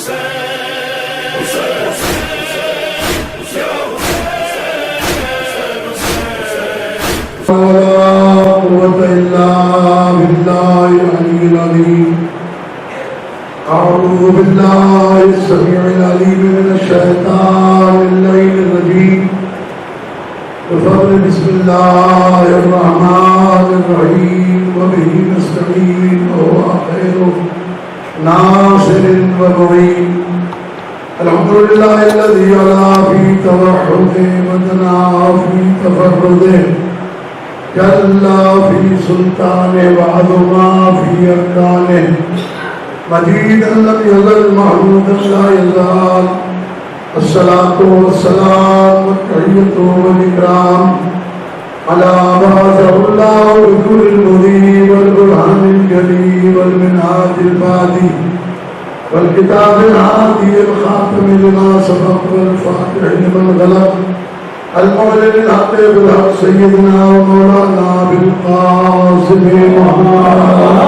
ولا قوة إلا بالله العلي العظيم. أعوذ بالله السميع العليم من الشيطان اللعين الرجيم. بفضل بسم الله الرحمن الرحيم وبه نستعين وهو خير ناصر ومعين. الحمد لله الذي علا في توحده وتنا في تفرده، جل في سلطانه وعظما في أركانه، مجيدا لم يزل محمودا لا يزال. الصلاة والسلام والتحية والإكرام على بعثه الله بالنور المبين والبرهان الجلي والمنهاج البادي والكتاب الهادي الخاتم لما سبق والفاتح لمن غلق، المعلن الحق بالحق سيدنا ومولانا بالقاسم محمد.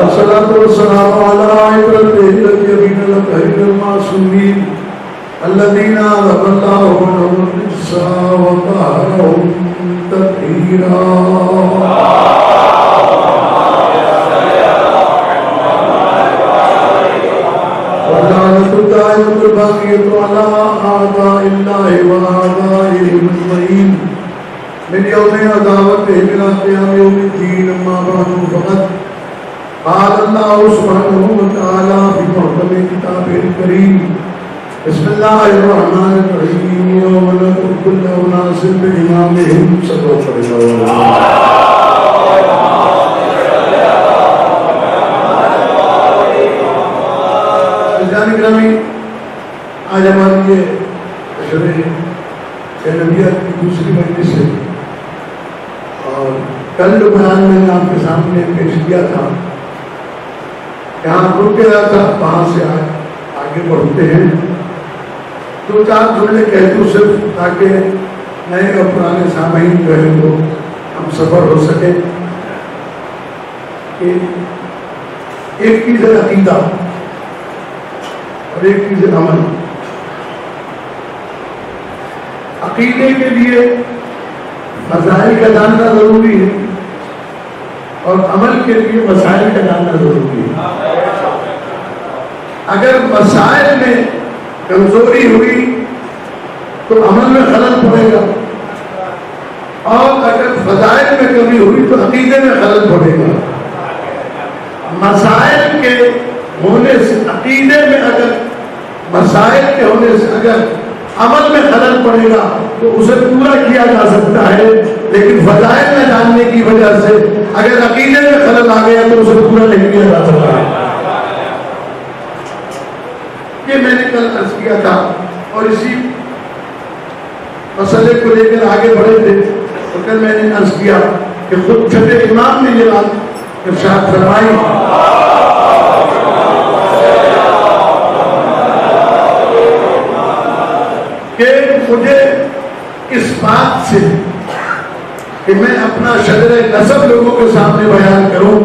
الصلاة والسلام على عبرته التي بين الطاهرين المعصومين الذين أذهب الله عنهم الرجس وطهرهم تطهيرا. واللعنة الدائمة الباقية على أعداء الله وأعدائهم أجمعين من يوم عداوتهم إلى قيام يوم الدين. أما بعد فقد قال الله سبحانه وتعالى في محكم كتابه الكريم: بسم الله الرحمن الرحيم. يوم ندعو كل أناس بإمامهم. صدق الله. عزیزان گرامی، آج ہماری یہ شرح نبوت کی دوسری مجلس ہے، اور کل جو بیان میں نے آپ کے سامنے پیش کیا تھا یہاں رک گیا تھا، وہاں سے آگے بڑھتے ہیں. دو چار جملے کہہ دوں صرف تاکہ نئے اور پرانے سامعین جو ہیں وہ ہم سفر ہو سکے. کہ ایک چیز ہے عقیدہ اور ایک چیز ہے عمل. عقیدے کے لیے مسائل کا جاننا ضروری ہے اور عمل کے لیے مسائل کا جاننا ضروری ہے. اگر مسائل میں کمزوری ہوئی تو عمل میں خلل پڑے گا، اور اگر فضائل میں کمی ہوئی تو عقیدے میں خلل پڑے گا. مسائل کے ہونے سے عقیدے میں اگر مسائل کے ہونے سے اگر عمل میں خلل پڑے گا تو اسے پورا کیا جا سکتا ہے، لیکن فضائل نہ جاننے کی وجہ سے اگر عقیدے میں خلل آ گیا تو اسے پورا نہیں کیا جا سکتا. یہ میں نے کل عرض کیا تھا اور اسی مسئلے کو لے کر آگے بڑھے تھے. تو کل میں نے عرض کیا کہ خود چھٹے امام نے یہ بات ارشاد فرمائی کہ مجھے اس بات سے کہ میں اپنا شجر نسب لوگوں کے سامنے بیان کروں،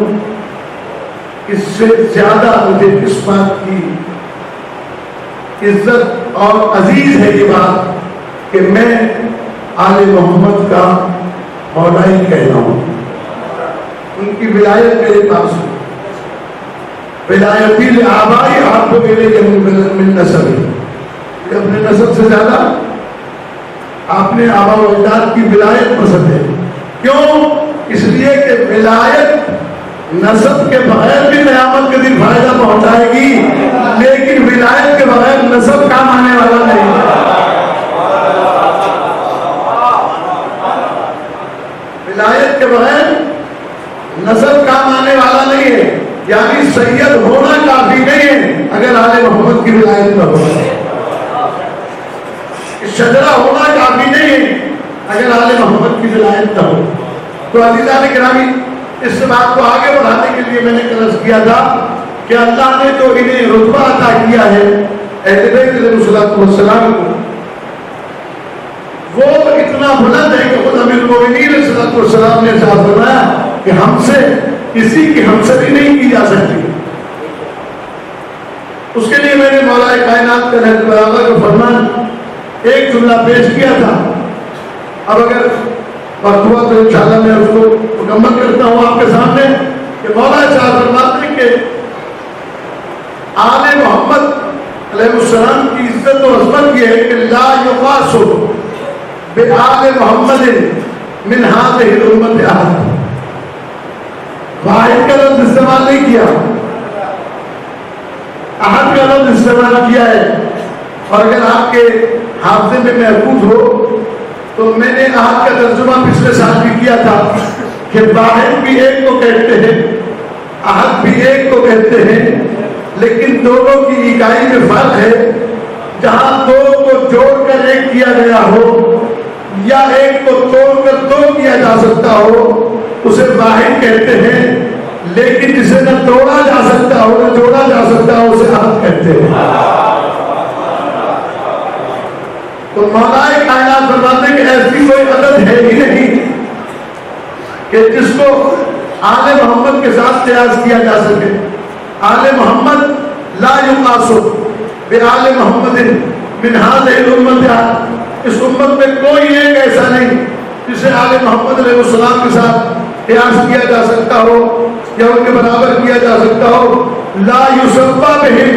اس سے زیادہ مجھے اس بات کی عزت اور عزیز ہے یہ بات کہ میں آل محمد کا مولائی کہنا ہوں. ان کی ولایت میرے پاس ہو. ولایتی لآبائی آپ کو میرے من نسب ہے. اپنے نسب سے زیادہ آپ نے آبا و اجداد کی ولایت پسند ہے. کیوں؟ اس لیے کہ ولایت نسب کے بغیر بھی قیامت کے دن فائدہ پہنچائے گی، لیکن ولایت کے بغیر نسب کام آنے والا نہیں. ولایت کے بغیر نسب کام آنے والا نہیں ہے. یعنی سید ہونا کافی نہیں ہے اگر آل محمد کی ولایت نہ ہو. شجرہ ہونا کافی نہیں ہے اگر آل محمد کی ولایت نہ ہو. تو عزیزان گرامی، اس بات کو آگے بڑھانے کے لیے میں نے عرض کیا تھا کہ اللہ نے جو انہیں رتبہ عطا کیا ہے اہل بیت علیہ السلام کو، وہ اتنا بلند ہے کہ خود امیر المومنین علیہ السلام نے ارشاد فرمایا کہ ہم سے کسی کی ہمسری نہیں کی جا سکتی. اس کے لیے میں نے مولا کائنات کا نہج البلاغہ کا فرمان ایک جملہ پیش کیا تھا. اب اگر وقت ہوا تو انشاءاللہ میں اس کو مکمل کرتا ہوں آپ کے سامنے کہ مولا شاہ فرماتے ہیں کہ آل محمد علیہ السلام کی عزت و عظمت یہ ہے کہ لا یقاس بآل محمد من هذه الامت احد. واحد کا لفظ استعمال نہیں کیا, احد کا لفظ استعمال کیا ہے. اور اگر آپ کے حافظے میں محفوظ ہو تو میں نے احد کا ترجمہ پچھلے سال بھی کیا تھا کہ واحد بھی ایک کو کہتے ہیں, احد بھی ایک کو کہتے ہیں, لیکن دونوں کی اکائی میں فرق ہے. جہاں دو کو جوڑ کر ایک کیا گیا ہو یا ایک کو توڑ کر دو کیا جا سکتا ہو اسے واحد کہتے ہیں, لیکن جسے نہ توڑا جا سکتا ہو نہ جوڑا جا سکتا ہو اسے احد کہتے ہیں. تو مولا کائنات فرماتے ہیں کہ ایسی کوئی عدد ہے ہی نہیں کہ جس کو آل محمد کے ساتھ قیاس کیا جا سکے. آل محمد لا یقاس بآل محمد من هذه الامت. اس امت میں کوئی ایک ایسا نہیں جسے آل محمد علیہ السلام کے ساتھ قیاس کیا جا سکتا ہو یا ان کے برابر کیا جا سکتا ہو. لا یسبا بہم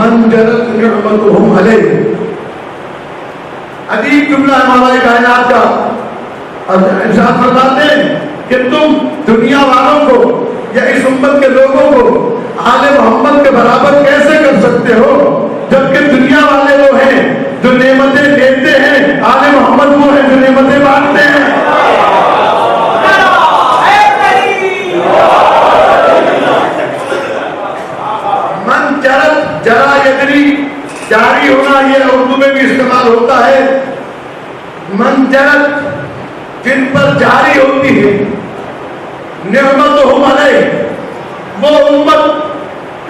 من جرت نعمتهم علیہ. عجیب جملہ ہے مولا کائنات کا. ارشاد فرماتے ہیں کہ تم دنیا والوں کو یا اس امت کے لوگوں کو آل محمد کے برابر کیسے کر سکتے ہو جبکہ دنیا والے وہ ہیں جو نعمتیں دیتے ہیں, آل محمد وہ ہیں جو نعمتیں بانٹتے ہیں. من جرت جرا یجری جاری ہونا یہ اردو میں بھی استعمال ہوتا ہے. من جرت جن پر جاری ہوتی ہے, نعمتہم علیہ وہ امت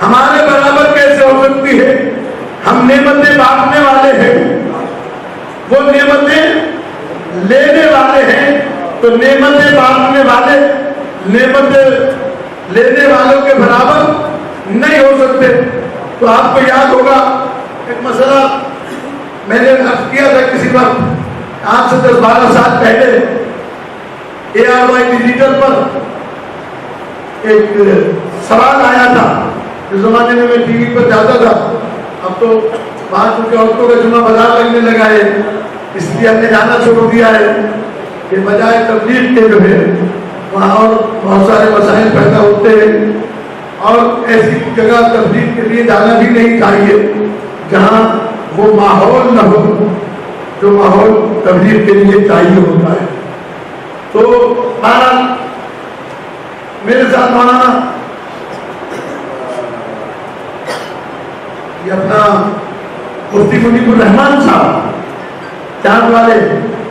ہمارے برابر کیسے ہو سکتی ہے؟ ہم نعمتیں بانٹنے والے ہیں, وہ نعمتیں لینے والے ہیں. تو نعمتیں بانٹنے والے نعمتیں لینے والوں کے برابر نہیں ہو سکتے. تو آپ کو یاد ہوگا ایک مسئلہ میں نے عرض کیا تھا کسی وقت آج سے 10-12 سال پہلے ARY ڈیجیٹل پر ایک سوال آیا تھا. اس زمانے میں ٹی وی پر جاتا تھا, اب تو وہاں چونکہ عورتوں کا جمعہ بازار لگنے لگا ہے اس لیے ہم نے جانا چھوڑ دیا ہے کہ بجائے تبلیغ کے جو ہے وہاں اور بہت سارے مسائل پیدا ہوتے ہیں اور ایسی جگہ تبلیغ کے لیے جانا بھی نہیں چاہیے جہاں وہ ماحول نہ ہو جو ماحول تبلیغ کے لیے چاہیے ہوتا ہے. تو بہرحال میرے ساتھ مولانا یہ اپنا مفتی منیب الرحمان صاحب چاند والے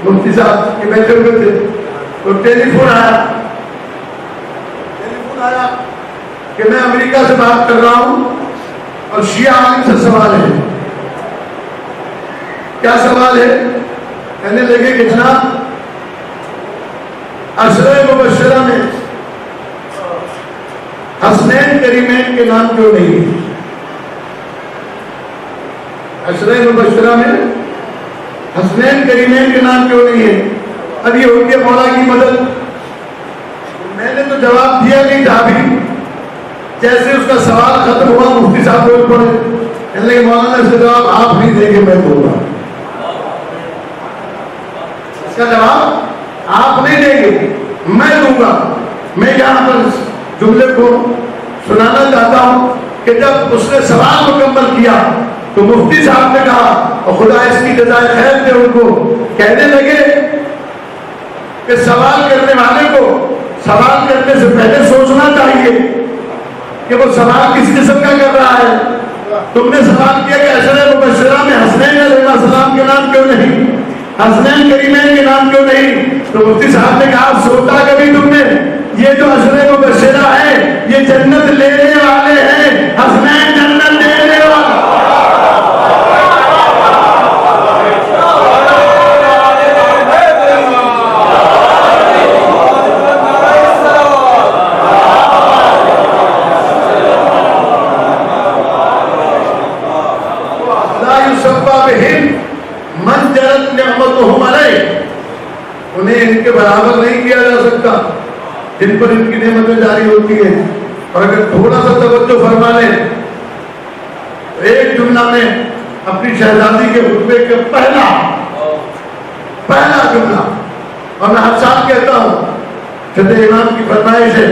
مفتی صاحب یہ بیٹھے ہوئے تھے. تو ٹیلی فون آیا کہ میں امریکہ سے بات کر رہا ہوں اور شیعہ عالم سے سوال ہے. کیا سوال ہے؟ کہنے لگے کہ جناب عشرہ مبشرہ میں حسنین کریمین کے نام کیوں نہیں ہے؟ عشرہ مبشرہ میں حسنین کریمین کے نام کیوں نہیں ہے؟ اب یہ ہو گیا مولا کی مدد. میں نے تو جواب دیا نہیں تھا ابھی, جیسے اس کا سوال ختم ہوا مفتی صاحب بول پڑے, کہنے لگے مولانا اس کا جواب آپ نہیں دیں گے میں دوں گا. اس کا جواب آپ نہیں دیں گے میں دوں گا. میں یہاں پر جملے کو سنانا چاہتا ہوں کہ جب اس نے سوال مکمل کیا تو مفتی صاحب نے کہا اور خدا اس کی جزائے خیر دے ان کو, کہنے لگے کہ سوال کرنے والے کو سوال کرنے سے پہلے سوچنا چاہیے کہ وہ سوال کس قسم کا کر رہا ہے. تم نے سوال کیا کہ عشرہ مبشرہ میں حسنین علیہ السلام کے نام کیوں نہیں, حسنین کریمین کے نام کیوں نہیں؟ تو مفتی صاحب نے کہا سوچا کبھی تم نے یہ جو عشرہ مبشرہ ہے یہ جنت لینے والے ہیں, حسنین جنت لینے والے. من جرت نعمتہم علیہ، انہیں ان کے برابر نہیں کیا جا سکتا جن پر ان کی نعمتیں جاری ہوتی ہیں۔ اور اگر تھوڑا سا توجہ فرما لیں تو ایک جملہ میں اپنی شہزادی کے خطبے کے پہلا جملہ، اور میں ہر سال کہتا ہوں چھٹے امام کی فرمائش ہے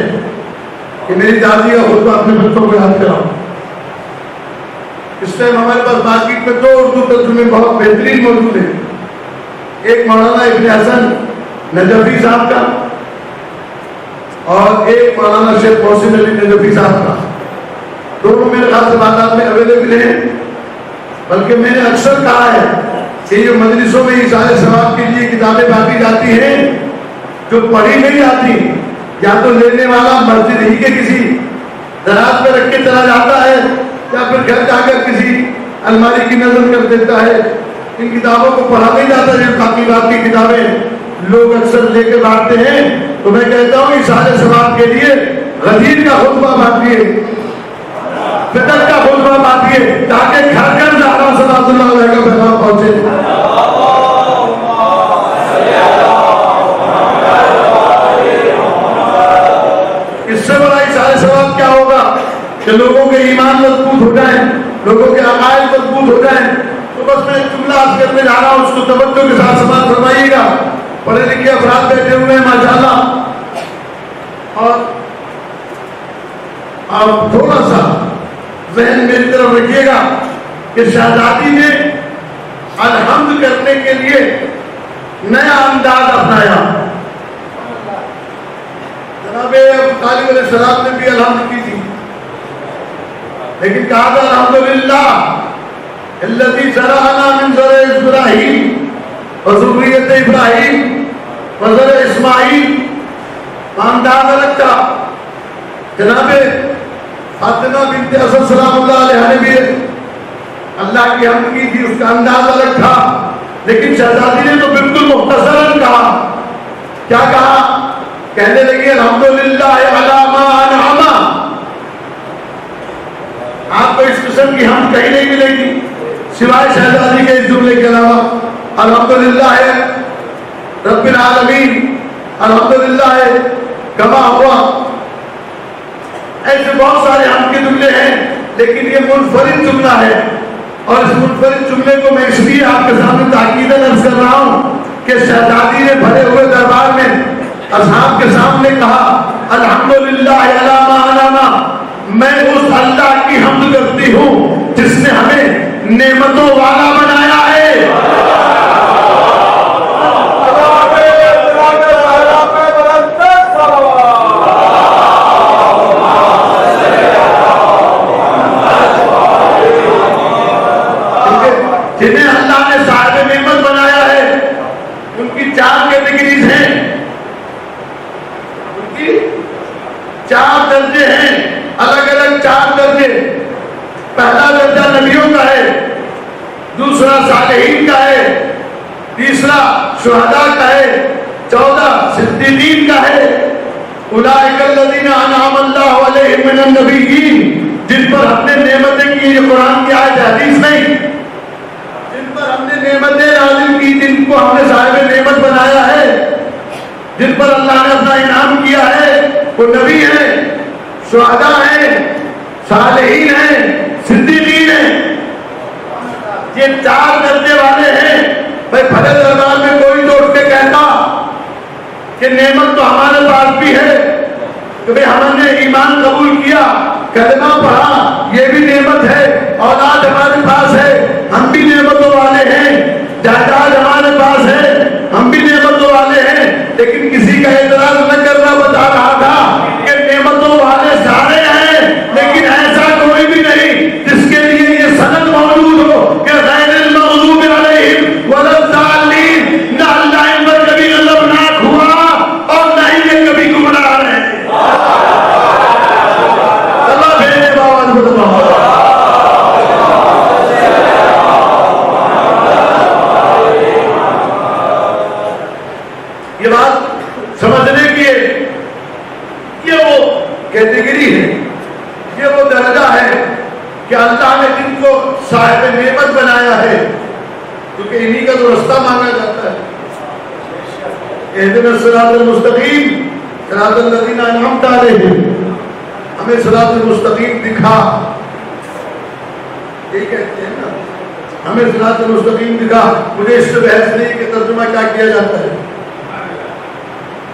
کہ میری دادی کا خطبہ اپنے بچوں کو یاد کراؤ۔ اس ٹائم ہمارے پاس مارکیٹ میں 2 اردو ترجمے بہت بہترین موجود ہیں، ایک مولانا ابن حسن نجفی صاحب کا اور ایک مولانا شیخ محسن علی نجفی صاحب کا، دونوں میرے خیال سے بازار میں اویلیبل ہیں۔ بلکہ میں نے اکثر کہا ہے کہ جو مجلسوں میں ایثار ثواب کے لیے کتابیں بانٹی جاتی ہیں، جو پڑھی نہیں جاتی، یا تو لینے والا مسجد ہی کے کسی دراز پہ رکھ کے چلا جاتا ہے یا پھر گھر جا کر کسی الماری کی نظر کر دیتا ہے، ان کتابوں کو پڑھا نہیں جاتا۔ جو باقی کتابیں لوگ اکثر لے کے بانٹتے ہیں، تو میں کہتا ہوں ایثار ثواب کے لیے غدیر کا خطبہ بانٹیے، فطر کا خطبہ بانٹیے، تاکہ گھر گھر زہرا صلی اللہ علیہ کا پیغام پہنچے۔ اس سے بڑا ایثار ثواب کیا ہوگا کہ لوگوں کے ایمان مضبوط ہو جائیں، لوگوں کے عقائد مضبوط ہو جائیں۔ تو بس میں ایک جملہ عرض کرنے جا رہا ہوں، اس کو توجہ کے ساتھ سماعت فرمائیے گا۔ پڑھے لکھے افراد بیٹھے ہوئے ہیں ماشاءاللہ، اور آپ تھوڑا سا ذہن میری طرف رکھیے گا کہ شہزادی نے الحمد کرنے کے لیے نیا انداز اپنایا۔ جناب ابو طالب علیہ السلام نے بھی الحمد کی تھی، لیکن کہا تھا الحمدللہ الذی زرعنا من زرع ابراہیم وذریۃ ابراہیم وزرع اسماعیل۔ انداز الگ تھا۔ جناب فاطمہ بنت اسد سلام اللہ علیہ نے بھی اللہ کی حمد کی تھی، اس کا انداز الگ تھا، لیکن شہزادی نے تو بالکل مختصراً کہا۔ کیا کہا؟ کہنے لگی الحمدللہ علی ما انعم۔ آپ کو اس قسم کی حمد کہیں نہیں ملے گی سوائے شہزادی کے اس جملے کے علاوہ۔ الحمدللہ رب العالمین، الحمدللہ کما ہوا۔ ایسے بہت سارے حمد کے جملے ہیں، لیکن یہ منفرد جملہ ہے، اور اس منفرد جملے کو میں اس لیے آپ کے سامنے تاکیداً عرض کر رہا ہوں کہ شہزادی نے بھرے ہوئے دربار میں اصحاب کے سامنے کہا الحمدللہ علی ما انعم، میں اس اللہ کی حمد کرتی ہوں جس نے ہمیں نعمتوں والا بنایا ہے۔ جنہیں اللہ نے صاحب نعمت بنایا ہے، ان کی 4 کیٹیگریز ہیں، ان کی 4 درجے ہیں، الگ الگ 4 درجے۔ پہلا درجہ نبیوں کا ہے، دوسرا صالحین کا ہے، تیسرا شہداء کا ہے، 14 صدیقین کا ہے۔ اولئک الذین انعم اللہ علیہم من النبیین، جن پر ہم نے نعمتیں کی، یہ قرآن کی آیت حدیث نہیں، جن پر ہم نے نعمتیں نازل کی، جن کو ہم نے صاحب نعمت بنایا ہے، جن پر اللہ نے اپنا انعام کیا ہے، وہ نبی ہیں، شہداء ہیں، صالحین ہیں، صدیقین ہیں۔ یہ 4 درجے والے ہیں۔ بھائی بھلے دربار میں کوئی تو اٹھ کے کہتا کہ نعمت تو ہمارے پاس بھی ہے، کہ بھائی ہم نے ایمان قبول کیا، کلمہ پڑھا، یہ بھی نعمت ہے، اولاد ہمارے پاس ہے، ہم بھی نعمتوں والے ہیں، جائیداد ہمارے پاس ہے، ہم بھی نعمتوں والے ہیں۔ لیکن کسی کا اعتراض نہ کرنا بتا رہا تھا کہ نعمتوں والے سارے ہیں، لیکن ایسا کوئی بھی نہیں جس کے لیے یہ سند موجود ہو کہ غیر المغضوب علیہم ولا الضالین، نہ اللہ ان پر کبھی غضبناک ہوا اور نہ ہی یہ کبھی گمراہ رہے۔ اللہ بھیجے باوان کو یہ بات سمجھنے کی ہے، یہ وہ کیٹیگری ہے، یہ وہ درجہ ہے کہ اللہ نے جن کو صاحب نعمت بنایا ہے، کیونکہ انہی کا تو رستہ مانگا جاتا ہے. اہدنا الصراط المستقیم صراط الذین انعمت علیہم، ہمیں صراط المستقیم دکھا. یہ کہتے ہیں نا ہمیں صراط المستقیم دکھا. مجھے اس سے بحث نہیں کہ ترجمہ کیا کیا جاتا ہے،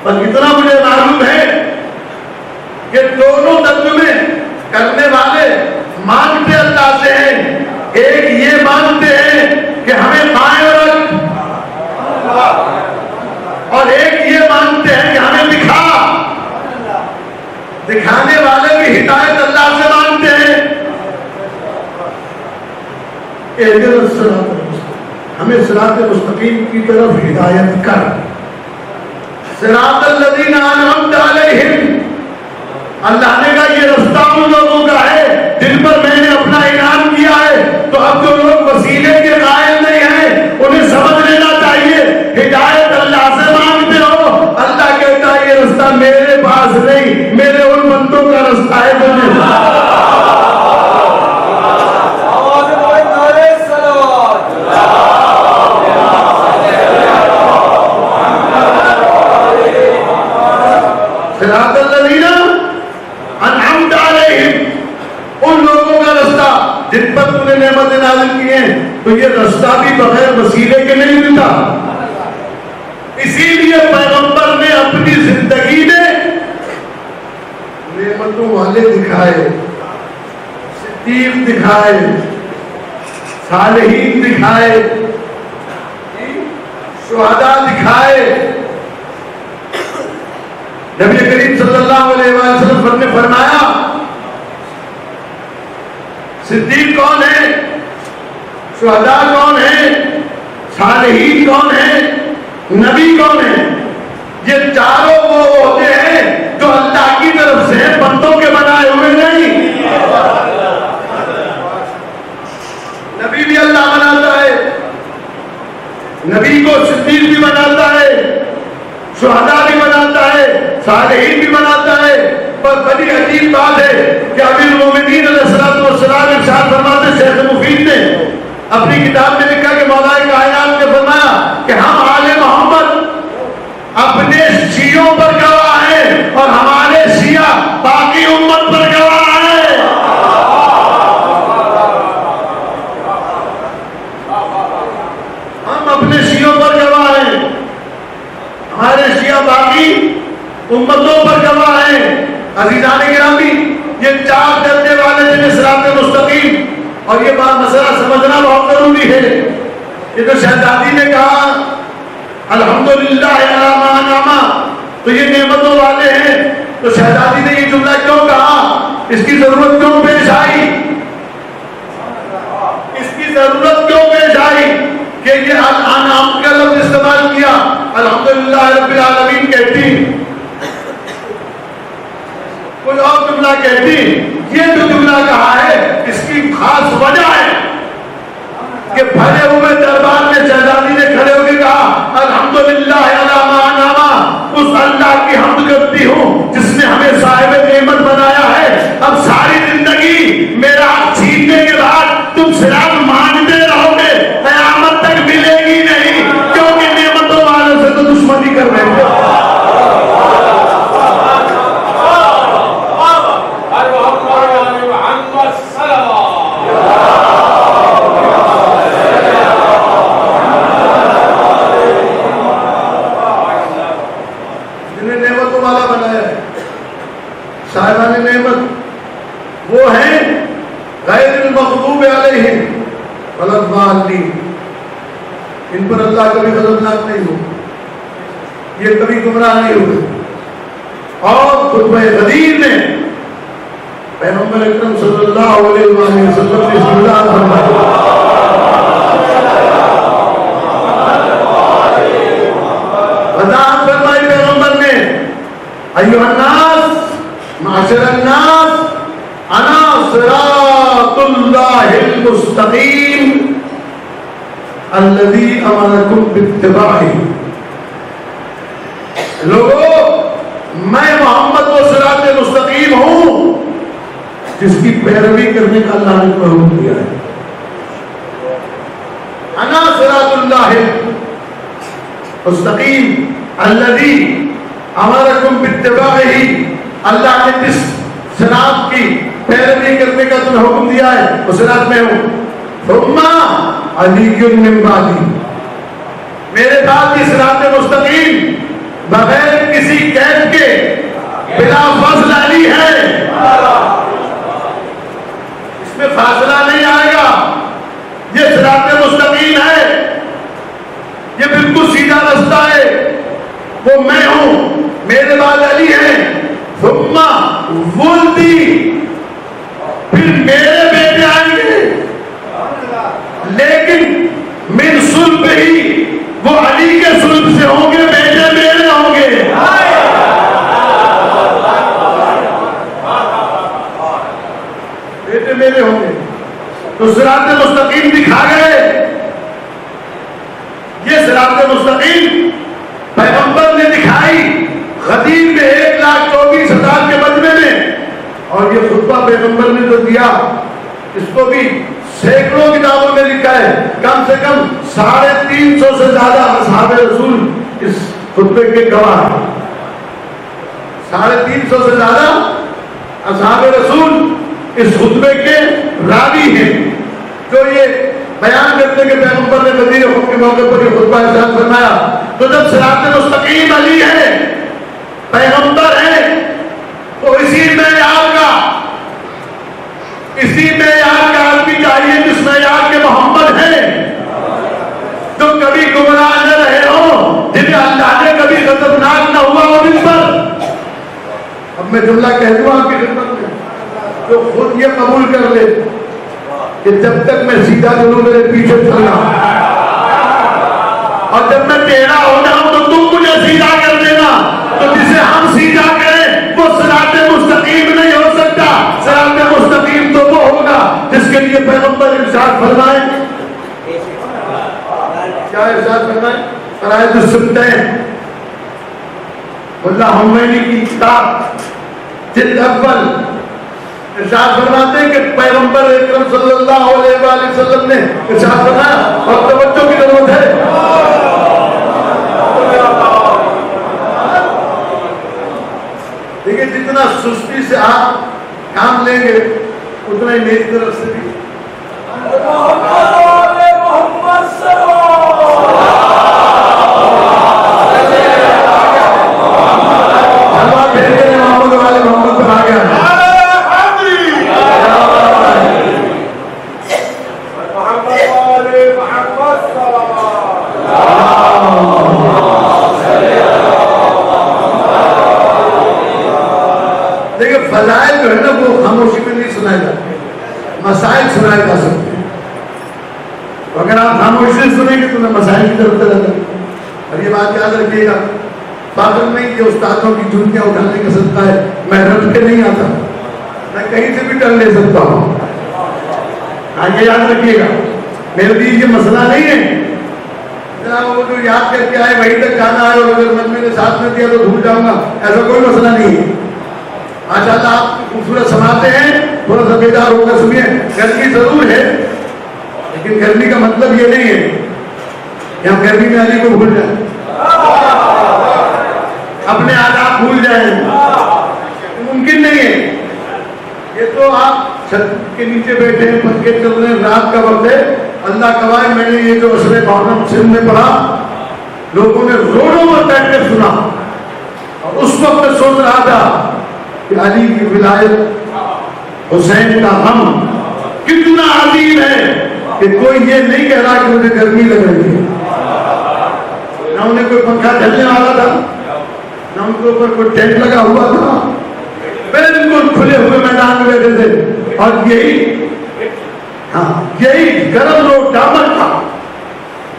پر اتنا مجھے معلوم ہے کہ دونوں ترجمے کرنے والے مانگتے اللہ سے ہیں. ایک یہ مانگتے ہیں کہ ہمیں قائم رکھ، اور ایک یہ مانگتے ہیں کہ ہمیں دکھا. دکھانے والے بھی ہدایت اللہ سے مانگتے ہیں. ہمیں صراط مستقیم کی طرف ہدایت کر. صراط الذین انعمت علیہم، اللہ نے کہا یہ رستہ ان لوگوں کا ہے جن پر میں نے اپنا انعام کیا ہے. تو اب جو لوگ وسیلے کے قائل نہیں ہیں انہیں سمجھ لینا چاہیے ہدایت اللہ سے مانگتے ہو. اللہ کہتا ہے یہ رستہ میرے پاس نہیں، میرے ان بندوں کا رستہ ہے جو صراط الذین انعمت علیہم، ان لوگوں کا رستہ جن پر تم نے نعمتیں نازل کی ہیں. تو یہ رستہ بھی بغیر وسیلے کے نہیں ملتا. اسی لیے پیغمبر نے اپنی زندگی میں نعمتوں والے دکھائے، صدیق دکھائے، صالحین دکھائے، شہداء دکھائے. نبی کریم صلی اللہ علیہ وسلم نے فرمایا صدیق کون ہے، شہداء کون ہے، صالحین کون ہے، نبی کون ہے. یہ چاروں وہ ہوتے ہیں جو اللہ کی طرف سے بندوں کے بنائے ہوئے نہیں. نبی بھی اللہ بناتا ہے، نبی کو صدیق بھی بناتا ہے، شہداء بھی بناتا ہے، صالحین بھی بناتا ہے. پر بڑی عجیب بات ہے کہ امیر المومنین علیہ الصلوۃ والسلام ارشاد فرماتے، شیخ مفید نے اپنی کتاب میں لکھا کہ مولا کائنات نے فرمایا کہ ہم آل محمد اپنے شیعوں پر گواہ ہیں اور ہمارے شیعہ باقی امت پر گواہ ہیں. ہم اپنے شیعوں پر گواہ ہیں، ہمارے شیعہ باقی امتوں پر گواہ ہیں. عزیزان گرامی، یہ چار درجے والے جنہیں صراط مستقیم، اور یہ بات مسئلہ سمجھنا بہت ضروری ہے. یہ تو شہزادی نے کہا الحمدللہ علی ما انعم، تو یہ نعمتوں والے ہیں. تو شہزادی نے یہ جملہ کیوں کہا، اس کی ضرورت کیوں پیش آئی، اس کی ضرورت کیوں پیش آئی کہ یہ انعام کا لفظ استعمال کیا. الحمدللہ رب العالمین کہتی، کوئی اور جملہ کہتی. یہ جو جملہ کہا ہے اس کی خاص وجہ ہے کہ بھرے ہوئے دربار میں شہزادی نے کھڑے ہو کے کہا الحمدللہ علی ما انعم، اس اللہ کی حمد کرتی ہوں جس نے ہمیں صاحب نعمت بنایا ہے. اب ساری زندگی میرا چھیننے کے بعد تم صراط مانگتے رہو گے، قیامت تک ملے گی نہیں، کیونکہ نعمتوں والوں سے تو دشمنی کر رہے ہیں. صاحبان نعمت وہ ہیں غیر المغضوب علیہم ولا الضالین، ان پر اللہ کبھی غضبناک نہیں ہو، یہ کبھی گمراہ نہیں ہوئے. اور خطبہ غدیر میں پیغمبر اکرم صلی اللہ علیہ وسلم نے بسم اللہ فرمایا، وضاحت فرمائی پیغمبر نے، ایھا الناس معاشر الناس انا صراط اللہ المستقیم الذی امرکم باتباعہ. لوگوں، میں محمد و صراط مستقیم ہوں جس کی پیروی کرنے کا اللہ نے حکم دیا ہے. انا صراط الواحد مستقیم الذی امرکم باتباعہ، اللہ نے جس صراط کی پیروی کرنے کا تمہیں حکم دیا ہے اس صراط میں ہوں. ثم علی من بعدی، میرے بعد کی صراط مستقیم بغیر کسی قید کے بلا فاصلہ علی ہے. اس میں فاصلہ نہیں آئے گا، یہ صراط مستقیم ہے، یہ بالکل سیدھا رستہ ہے. وہ میں ہوں، میرے بعد علی ہے. ثم ولدی، پھر میرے بیٹے آئیں گے، لیکن من صلب ہی، وہ علی کے صلب سے ہوں گے، بیٹے میرے ہوں گے. بیٹے میرے ہوں گے. تو صراط مستقیم دکھا گئے. یہ صراط مستقیم پیغمبر نے دکھائی غدیر میں 1,24,000 کے مجمع میں. اور یہ خطبہ پیغمبر نے جو دیا اس کو بھی سینکڑوں کتابوں میں لکھا ہے. کم سے کم 350 سے زیادہ اصحاب رسول اس خطبے کے گواہ ہیں. 350 سے زیادہ اصحاب رسول اس خطبے کے راوی ہیں جو یہ بیان کرتے کہ پیغمبر نے غدیر خود کے موقع پر یہ خطبہ ارشاد فرمایا. تو جب صراط مستقیم علی ہے، پیغمبر ہے، تو اسی معیار کا آدمی چاہیے جس معیار کے محمد ہیں، جو کبھی گمراہ نہ رہے ہوں، جنہیں اللہ نے کبھی غضبناک نہ ہوا ہو ان پر. اب میں جملہ کہہ دوں آپ کی خدمت میں، جو خود یہ قبول کر لے کہ جب تک میں سیدھا چلوں میرے پیچھے چلنا، اور جب میں ٹیڑھا ہو جاؤں تو تم مجھے سیدھا کر دینا. تو جسے ہم سیدھا کریں وہ صراط مستقیم نہیں ہو سکتا. صراط مستقیم تو وہ ہوگا جس کے لیے پیغمبر ارشاد فرمائے. کیا ارشاد فرمائے؟ فرائض السنتین اللہ ہمینی کی کتاب جلد اول ارشاد فرماتے ہیں کہ پیغمبر اکرم صلی اللہ علیہ وآلہ وسلم نے ارشاد فرمایا، اور توجہ کی ضرورت ہے. دیکھیں جتنا سستی سے آپ کام لیں گے اتنا ہی میری طرف سے بھی محمد پر آ گیا. فضائل جو ہے نا وہ خاموشی میں نہیں سنائے جاتے، مسائل سنائے جا سکتے ہیں. اگر آپ خاموشی سے سنیں گے تو میں مسائل کی طرف چلا جاؤں. اور یہ بات یاد رکھیے گا، پاگل نہیں کہ استادوں کی جوتیاں اٹھانے کا صدقہ ہے میں رٹ کے نہیں آتا، میں کہیں سے بھی ٹل لے سکتا ہوں. آگے یاد رکھیے گا میرے لیے یہ مسئلہ نہیں ہے جناب وہ جو یاد کر کے آئے وہیں تک جانا ہے، اور اگر مجمع نے ساتھ میں دیا تو بھول جاؤں گا، ایسا کوئی مسئلہ نہیں ہے. ماشاء اللہ آپ خوبصورت سماتے ہیں، تھوڑا سا بیدار ہو کر سنیے. گرمی ضرور ہے لیکن گرمی کا مطلب یہ نہیں ہے کہ ہم گرمی میں علی کو بھول جائیں، اپنے آداب بھول جائیں، ممکن نہیں ہے. یہ تو آپ چھت کے نیچے بیٹھے ہیں، پنکھے چل رہے ہیں، رات کا وقت ہے. اللہ گواہ میں نے یہ جو عصر محرم سندھ میں پڑھا لوگوں نے روڈوں پر بیٹھ کر سنا، اور اس وقت میں سوچ رہا تھا کہ علی کی ولایت، حسین کا غم کتنا عظیم ہے کہ کوئی یہ نہیں کہہ رہا کہ مجھے گرمی لگ رہی ہے. نہ انہیں کوئی پنکھا چلنے والا تھا، نہ ان کے اوپر کوئی ٹینٹ لگا ہوا تھا، بالکل کھلے ہوئے میدان میں بیٹھے تھے. اور یہی گرم روڈ ڈامر تھا.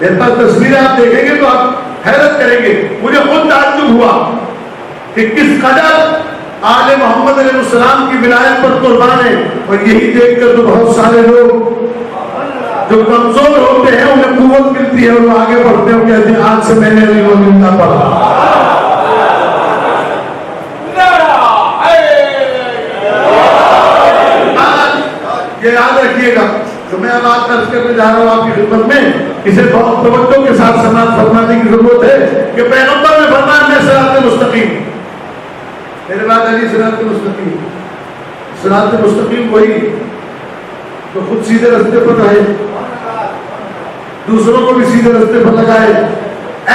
میرے پاس تصویریں آپ دیکھیں گے تو آپ حیرت کریں گے. مجھے خود تعجب ہوا کہ کس قدر آل محمد علیہ السلام کی ولایت پر قربان ہے. اور یہی دیکھ کر تو بہت سارے لوگ جو کمزور ہوتے ہیں انہیں قوت ملتی ہے اور وہ آگے بڑھتے ہیں، کہتے ہیں آج سے میں نے علی کو ملنا پڑا. یہ یاد رکھیے گا. تو میں اب بات کرنے جا رہا ہوں آپ کی خدمت میں، اسے بہت توجہ کے ساتھ صراط مستقیم وہی تو خود سیدھے راستے پر رہے، دوسروں کو بھی سیدھے راستے پر لگائے۔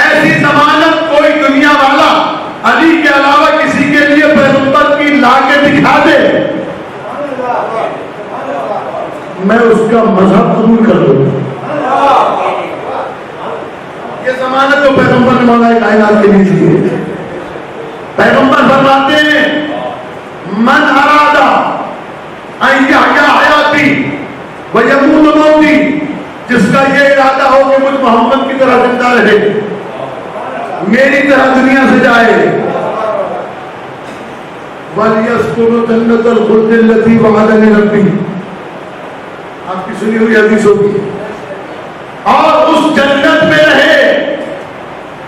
ایسی ضمانت کوئی دنیا والا علی کے علاوہ کسی کے لیے پیغمبر کی لا کے دکھا دے، میں اس کا مذہب قبول کر لوں۔ یہ ضمانت تو پیغمبر نے مولا کائنات کے لیے دی ہے۔ پیغمبر فرماتے ہیں من ارادہ ان یحیی حیاتی ویموت موتی، جس کا یہ ارادہ ہو کہ مجھ محمد کی طرح زندہ رہے، میری طرح دنیا سے جائے، وَلْيَسْكُنُ جَنَّةَ الْخُلْدِ الَّتِي وَعَدَنِي رَبِّي، آپ کی سنی ہوئی حدیث ہوگی، اور اس جنت میں رہے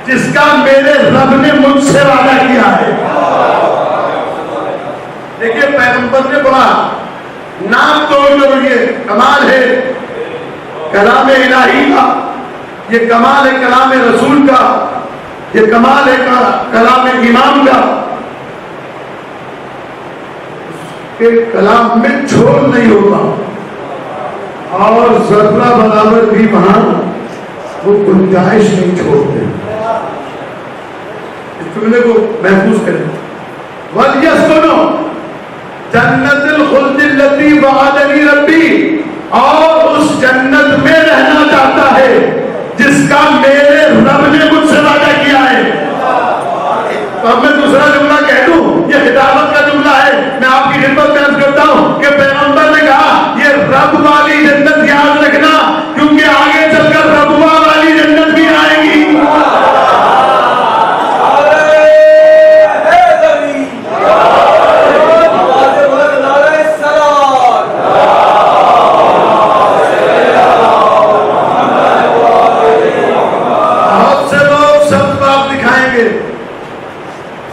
جس کا میرے رب نے مجھ سے وعدہ کیا ہے۔ دیکھیے پیغمبر نے بڑا نام توڑ کر، یہ کمال ہے کلام الہی کا، یہ کمال ہے کلام رسول کا، یہ کمال ہے کلام امام کا، کہ کلام میں چھوڑ نہیں ہوگا اور ذرہ برابر بھی وہاں وہ گنجائش نہیں چھوڑتے۔ اس جملے کو محفوظ کریں، وَلْيَسْكُنُ جَنَّةَ الْخُلْدِ الَّتِي وَعَدَنِي رَبِّي، اور اس جنت میں رہنا چاہتا ہے جس کا میرے رب نے مجھ سے وعدہ کیا ہے۔ تو اب میں دوسرا جملہ کہہ دوں، یہ خطابت کا جملہ ہے، میں آپ کی خدمت میں عرض کرتا ہوں کہ پیغمبر نے کہا یہ رب والی جنت یاد رکھنا، کیونکہ آگے چل کر ربوا والی جنت بھی آئے گی۔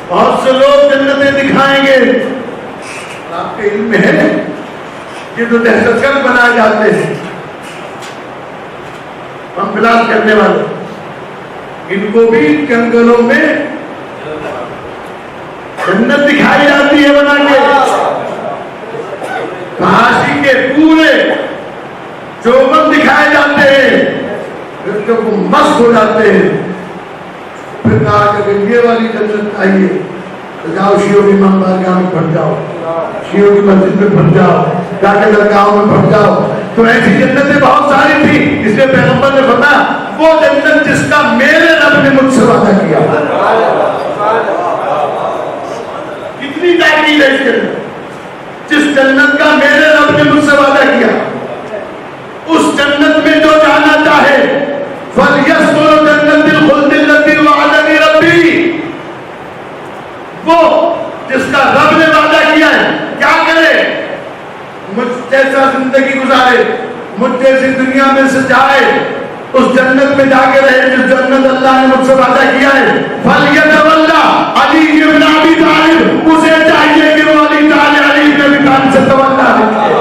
بہت سے لوگ جنتیں دکھائیں گے، آپ کے علم میں ہے کہ جو دہشت گرد بنائے جاتے ہیں، ہم بلاس کرنے والے، ان کو بھی جنگلوں میں جنت دکھائی جاتی ہے بنا کے، کاشی کے پورے چوبن دکھائے جاتے ہیں، پھر جب وہ مست ہو جاتے ہیں پھر کہا کہ یہ والی جنت آئیے تو جاؤ شیعوں کی امام بارگاہ میں پھٹ جاؤ، شیعوں کی مسجد میں پھٹ جاؤ، جا کے درگاہوں میں پھٹ جاؤ۔ تو ایسی جنتیں بہت ساری تھی، اس لیے پیغمبر نے فرمایا وہ جنت جس کا میرے رب نے مجھ سے وعدہ کیا۔ کتنی تاکید ہے اس کے اندر، جس جنت کا میرے رب نے مجھ سے وعدہ کیا، اس جنت میں جو جانا چاہے فَلْيَسْكُنْ جَنَّةَ الْخُلْدِ الَّتِي وَعَدَنِي رَبِّي، وہ جس کا رب نے وعدہ کیا ہے کیا کرے، مجھ جیسا زندگی گزارے، مجھ جیسی دنیا میں سے جائے، اس جنت میں جا کے رہے جس جنت اللہ نے مجھ سے وعدہ کیا ہے۔ فَلْيَتَوَلَّ عَلِيُّ بْنُ أَبِي طَالِبٍ، اسے چاہیے کہ وہ علی بن ابی طالب سے توقع رکھے۔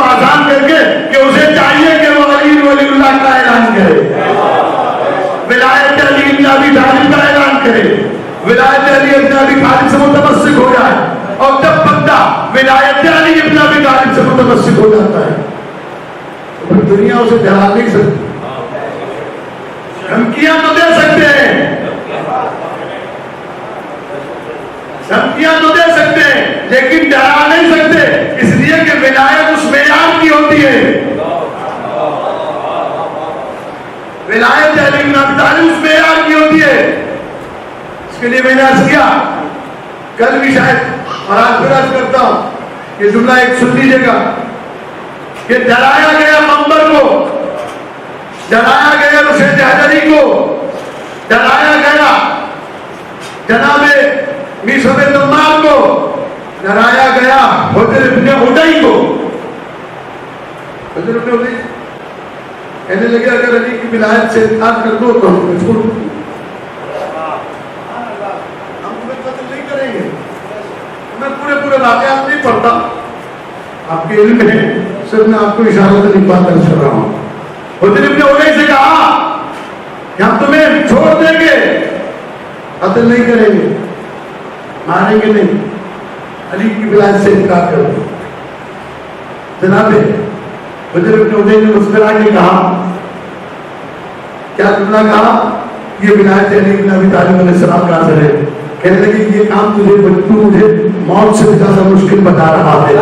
آسان کر کے کہ اسے چاہیے کہ وہ علی ولی اللہ کا اعلان کرے، ولایت علی بن ابی طالب کا اعلان کرے، ولایت علی بن ابی طالب سے متمسک ہو جائے، اور جب بندہ ولایت علی بن ابی طالب سے متمسک ہو جاتا ہے تو پھر دنیا اسے ڈرا نہیں سکتی۔ دھمکیاں تو دے سکتے ہیں، دھمکیاں تو دے سکتے ہیں لیکن ڈرا نہیں سکتے، اس لیے کہ ولایت اس معیار کی ہوتی ہے، ولایت علی بن ابی طالب اس معیار کی ہوتی ہے۔ اس کے لیے میں نے عرض کیا کل بھی شاید، اور آج پھر عرض کرتا ہوں، یہ جملہ ایک سن لیجیے گا کہ ڈرایا گیا منبر کو، ڈرایا گیا رشید حجری کو، ڈرایا گیا جناب میثم تمام کو، ڈرایا گیا حجر ابن عدی کو۔ حجر ابن عدی کہنے لگے اگر علی کی ولایت سے انکار کر دو تو ہم چھوڑ دیں، ہم تمہیں قتل نہیں کریں گے۔ میں پورے واقعات نہیں پڑھتا، آپ کے علم ہے، صرف میں آپ کو اشارہ سے بات کر رہا ہوں۔ حجر ابن عدی سے کہا کہ ہم تمہیں چھوڑ دیں گے، قتل نہیں کریں گے، ماریں گے نہیں، علی کی ولایت سے انکار کرو۔ جناب حجر بن عدی نے مسکرا کے کہا، کیا تم نے کہا یہ ولایت علی بن ابی طالب علیہ السلام کا اثر ہے؟ کہنے لگے یہ کام تجھے مجھے موت سے زیادہ مشکل بتا رہا ہے۔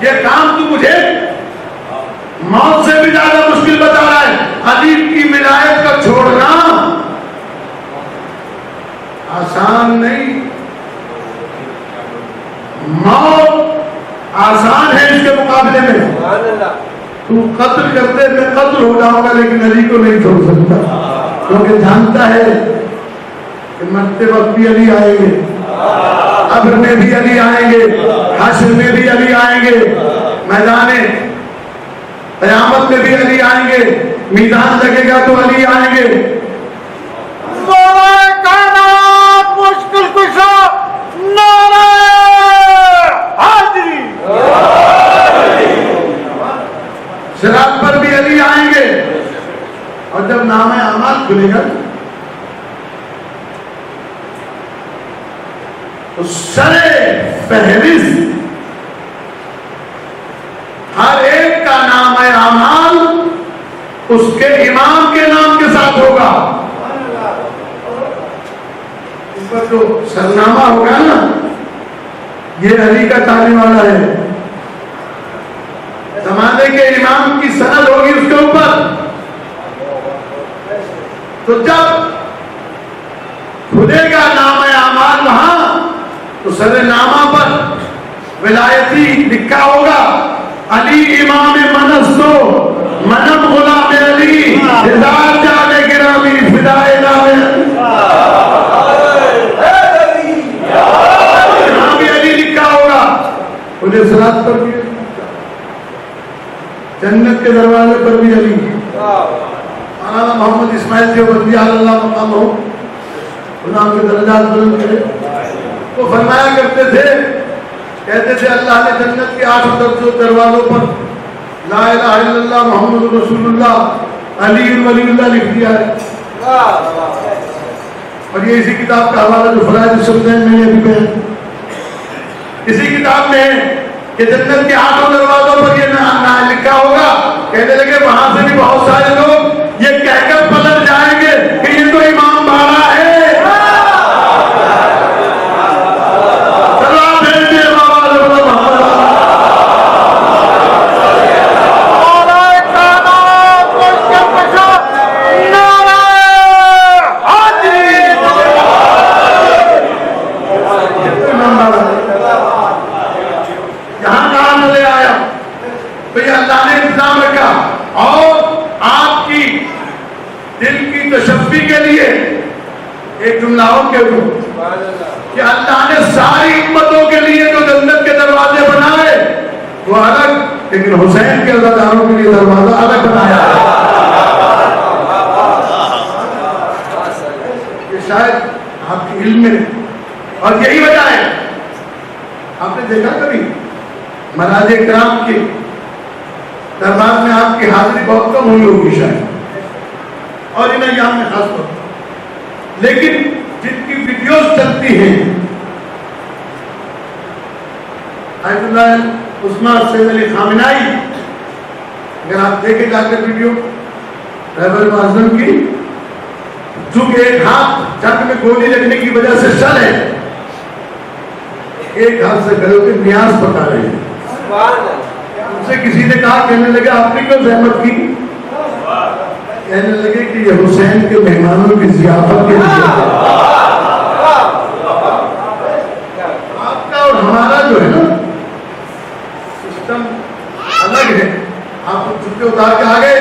یہ کام تو مجھے موت سے بھی زیادہ مشکل بتا رہا ہے۔ علی کی ولایت کا چھوڑنا آسان نہیں، موت آسان ہے اس کے مقابلے میں۔ تو قتل کرتے میں قتل ہو جاؤں گا لیکن علی کو نہیں چھوڑ سکتا، کیونکہ جانتا ہے کہ مرتے وقت بھی علی آئیں گے، قبر میں بھی علی آئیں گے، حشر میں بھی علی آئیں گے، میدان قیامت میں بھی علی آئیں گے، میدان لگے گا تو علی آئیں گے۔ مشکل کشا نعرہ حاضری، صراط پر بھی علی آئیں گے، اور جب نامہ اعمال کھلے گا تو سر فہرست ہر ایک کا نام اعمال اس کے امام کے نام کے ساتھ ہوگا۔ اس پر جو سرنامہ ہوگا نا، یہ علی کا چاہنے والا ہے، زمانے کے امام کی سند ہوگی اس کے اوپر۔ تو جب کھلے گا نام اعمال وہاں تو سر نامہ پر ولایتی لکھا ہوگا، علی امام منستو منم غلام علی ہزار جانے گرامی فدائے نام یہاں بھی علی لکھا ہوگا، انہیں صراط پر بھی جنت کے دروازے پر بھی علی۔ مولانا محمد اسماعیل دیوبندی اللہ مقام ہو، خدا کے درجات بلند کرے، وہ فرمایا کرتے تھے، کہتے تھے اللہ نے جنت کے 8 دروازوں پر لا الہ الا اللہ محمد رسول اللہ علی ولی اللہ لکھ دیا ہے۔ اور یہ اسی کتاب کا حوالہ جو فرائض الصمدین میں ابھی بیان، اسی کتاب میں ہے کہ جنت کے 8 دروازوں پر یہ نام لکھا ہوگا۔ کہنے لگے وہاں سے بھی بہت سارے لوگ یہ کہہ کر پلٹ جائیں گے کہ یہ تو امام باڑا ہے۔ ایک جملہ اور کہہ دوں کہ اللہ نے ساری امتوں کے لیے جو جنت کے دروازے بنائے وہ الگ، لیکن حسین کے عزاداروں کے لیے دروازہ الگ بنایا ہے۔ یہ شاید آپ کے علم میں، اور یہی وجہ ہے آپ نے دیکھا کبھی مراج کرام کے دربار میں آپ کی حاضری بہت کم ہوئی ہوگی شاید، اور ان ایام میں خاص طور پر، لیکن جن کی ویڈیوز چلتی ہیں، آیت اللہ عثمان سید علی خامنائی، اگر آپ دیکھیں جا کر ویڈیو رہبر معظم کی، چونکہ ایک ہاتھ جنگ میں گولی لگنے کی وجہ سے شل ہے، ایک ہاتھ سے گلے کے نیاز پکا رہے ہیں۔ ان سے کسی نے کہا، کہنے لگے آپ نے کیوں زحمت کی؟ کہنے لگے کہ یہ حسین کے مہمانوں کی ضیافت کے لیے، آپ کا اور ہمارا جو ہے نا سسٹم الگ ہے۔ آپ کو چھٹے اتار کے آگے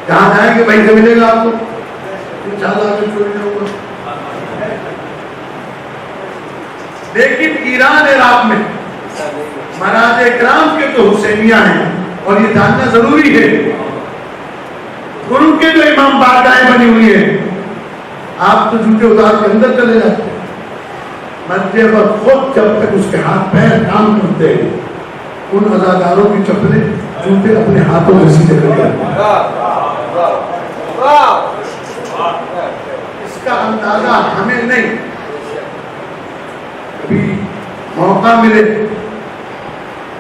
جہاں جائیں گے وہیں سے ملے گا آپ کو، انشاءاللہ آپ کو چھوڑ جاؤں گا۔ لیکن ایران عراق میں مراج اکرام کے جو حسینیہ ہیں، اور یہ جاننا ضروری ہے، ان کے جو امام بارگاہیں بنی ہوئی ہیں، آپ تو جھوٹے اتار کے اندر چلے جاتے ہیں، مرتے وقت خود جب تک اس کے ہاتھ پیر کام کرتے ہیں ان عزاداروں کی چپلیں جوتے اپنے ہاتھوں سے سیدھے کر دیتے اس کا اندازہ ہمیں نہیں. کبھی موقع ملے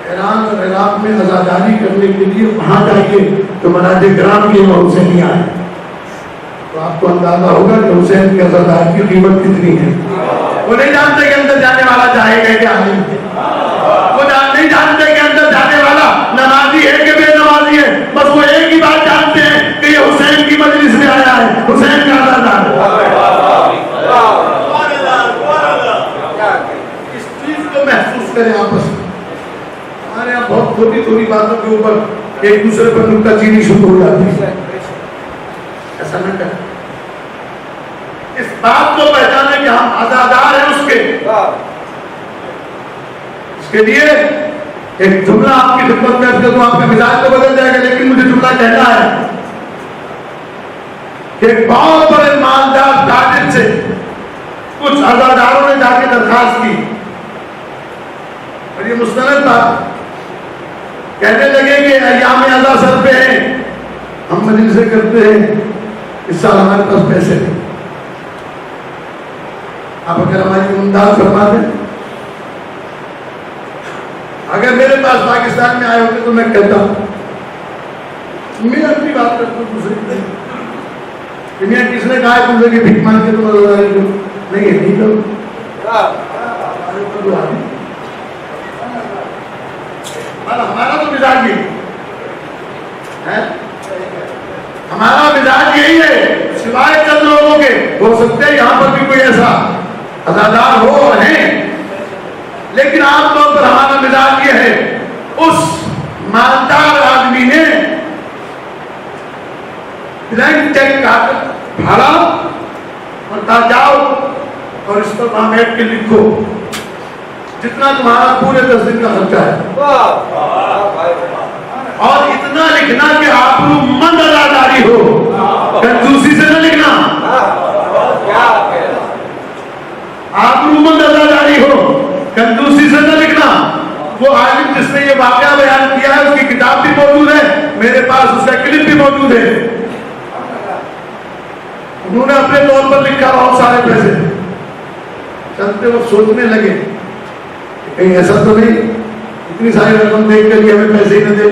ایران اور عراق میں عزاداری کرنے کے لیے وہاں جائیے تو مناظر گرام کی امام حسینی آئے تو آپ کو اندازہ ہوگا کہ حسین کے عزادار کی قیمت کتنی ہے. وہ نہیں جانتے کہ اندر جانے والا جائے گا کیا نہیں, وہ نہیں جانتے کہ اندر جانے والا نمازی ہے کہ بے نمازی ہے, بس وہ ایک ہی بات جانتے ہیں کہ یہ حسین کی مجلس میں آیا ہے, حسین کا عزادار ہے. اس چیز کو محسوس کریں آپس میں. ہمارے یہاں بہت چھوٹی چھوٹی باتوں کے اوپر ایک دوسرے پر نکتہ چینی شروع ہو جاتی ہے. ایسا نہ کریں. اس بات کو پہچانے کہ ہم عزادار ہیں اس کے لیے ایک جملہ آپ کی خدمت میں کروں, آپ کا مزاج تو بدل جائے گا لیکن مجھے جملہ کہنا ہے کہ ایک بہت بڑے مالدار تاجر سے کچھ عزاداروں نے جا کے درخواست کی اور یہ مستند تھا. کہنے لگے کہ ایام عزا سر پہ ہیں, ہم مجلسیں کرتے ہیں, اس سال ہمارے پاس پیسے نہیں, آپ اگر ہماری امداد فرما دیں. اگر میرے پاس پاکستان میں آئے ہوتے تو میں کہتا میں اپنی بات کرتا ہوں دوسرے کہ میں کس نے کہا تم سے کہ بھیک مانگ کے تم عزاداری کرو, نہیں ہے نہیں کرو. ہمارا تو مزاج یہی ہے, ہمارا مزاج یہی ہے, سوائے چند لوگوں کے ہو سکتے ہیں یہاں پر بھی کوئی ایسا عزادار ہو ہیں, لیکن عام طور پر ہمارا مزاج یہ ہے اس مالدار آدمی نے بلینک چیک کاٹ بھاڑا اور کہا جاؤ اور اس پر وہاں بیٹھ کے لکھو جتنا تمہارا پورے 10 دن کا خرچہ ہے, اور اتنا لکھنا کہ آپ مند عزاداری ہو, کنجوسی سے نہ لکھنا, آپ مند عزاداری ہو, کنجوسی سے نہ لکھنا. وہ عالم جس نے یہ واقعہ بیان کیا ہے اس کی کتاب بھی موجود ہے, میرے پاس اس کا کلپ بھی موجود ہے. انہوں نے اپنے طور پر لکھا بہت سارے پیسے. چلتے وہ سوچنے لگے کہیں ایسا تو نہیں اتنی ساری رقم دیکھ کر ہمیں پیسے ہی نہ دے,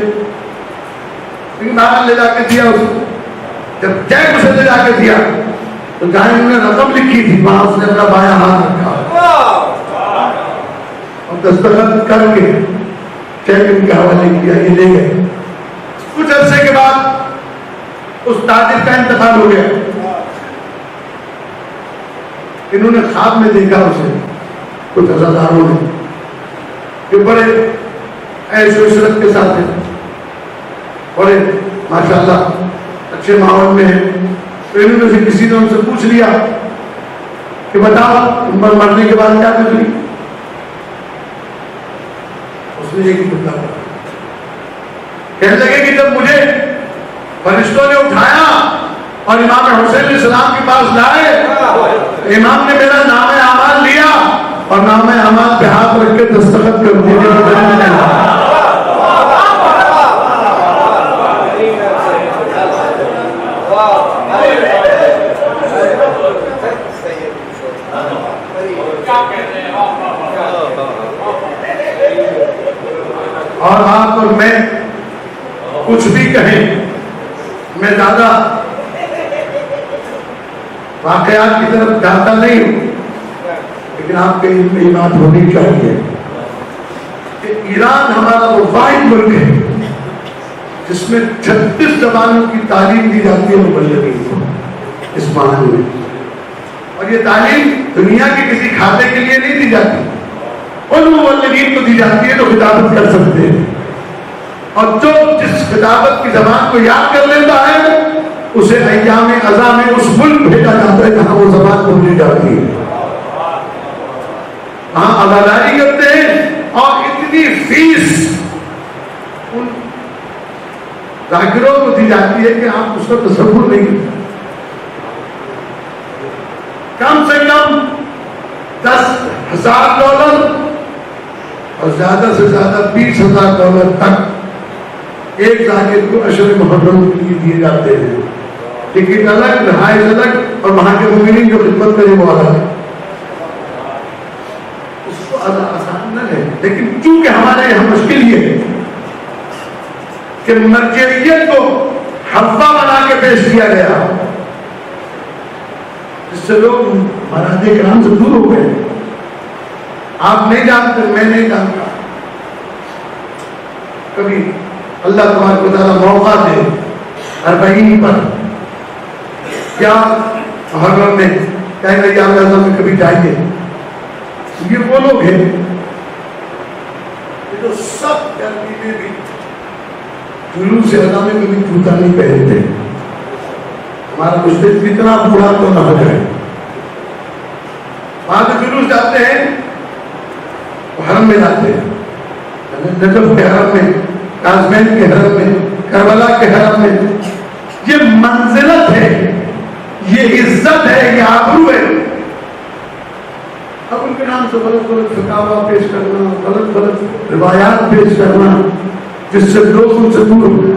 لیکن باہر لے جا کے دیا اس کو. جب چیک اسے لے جا کے دیا تو جہاں انہوں نے رقم لکھی تھی وہاں اس نے اپنا بایاں ہاتھ رکھا اور دستخط کر کے چیک ان کے حوالے کیا, یہ لے گئے. کچھ عرصے کے بعد اس تاجر کا انتقال ہو گیا. انہوں نے خواب میں دیکھا اسے کچھ عزاداروں نے کہ بڑے ایش و عشرت کے ساتھ ہیں, بڑے ماشاءاللہ اچھے ماحول میں ہیں. تو انہوں نے کسی نے ان سے پوچھ لیا کہ بتاؤ عمر مرنے کے بعد کیا کریں. اس نے یہ بتایا, کہنے لگے کہ جب مجھے فرشتوں نے اٹھایا اور امام حسین علیہ السلام کے پاس لائے, امام نے میرا نام اعمال لیا اور نام اعمال پہ ہاتھ رکھ کے دستخط کر دیے. اور آپ اور میں کچھ بھی کہیں, میں زیادہ واقعات کی طرف جاتا نہیں ہوں, لیکن آپ کے علم میں یہ بات ہونی چاہیے کہ ایران ہمارا وہ واحد ملک ہے جس میں 36 زبانوں کی تعلیم دی جاتی ہے مبلغین کو اس معنی میں. اور یہ تعلیم دنیا کے کسی کھاتے کے لیے نہیں دی جاتی, ان مبلغین کو دی جاتی ہے جو خطابت کر سکتے ہیں, اور جو جس خطابت کی زبان کو یاد کر لیتا ہے اسے ایام عزا میں اس ملک بھیجا جاتا ہے جہاں وہ زبان بولی جاتی ہے, وہاں عزاداری کرتے ہیں. اور اتنی فیس ان ذاکروں کو دی جاتی ہے کہ آپ اس کا تصور نہیں کرتے. کم سے کم $1000 اور زیادہ سے زیادہ $20,000 تک ایک ذاکر کو عشر محرم کے لیے دیے جاتے ہیں. ٹکٹ الگ، رہائش الگ، اور وہاں کے مومنین جو خدمت کرے وہ الگ. اس کو آسان نہ ہے، لیکن چونکہ ہمارے یہاں مشکل یہ ہے کہ مرجعیت کو حوا بنا کے پیش کیا گیا، جس سے لوگ مہاراجہ کرام سے دور ہو گئے. آپ نہیں جانتے، میں نہیں جانتا. کبھی اللہ تبارک و تعالیٰ موقع دے 40 پر کیا محرم میں کہیں گے یا اللہ میں کبھی جائیے. یہ وہ لوگ ہیں جو سب گرمی میں بھی جلوس سے ادا میں کبھی جوتا نہیں پہنتے. ہمارا مشرق کتنا بوڑھا تو نہ ہو جائے. وہاں سے جلوس جاتے ہیں، حرم میں جاتے ہیں، نجف کے حرم میں، کاظمین کے حرم میں، کربلا کے حرم میں. یہ منزلت ہے، یہ عزت ہے، یہ آبرو ہے. اب ان کے نام سے غلط غلط فتاوا پیش کرنا، غلط غلط روایات پیش کرنا، جس سے لوگ ان سے دور ہو گئے.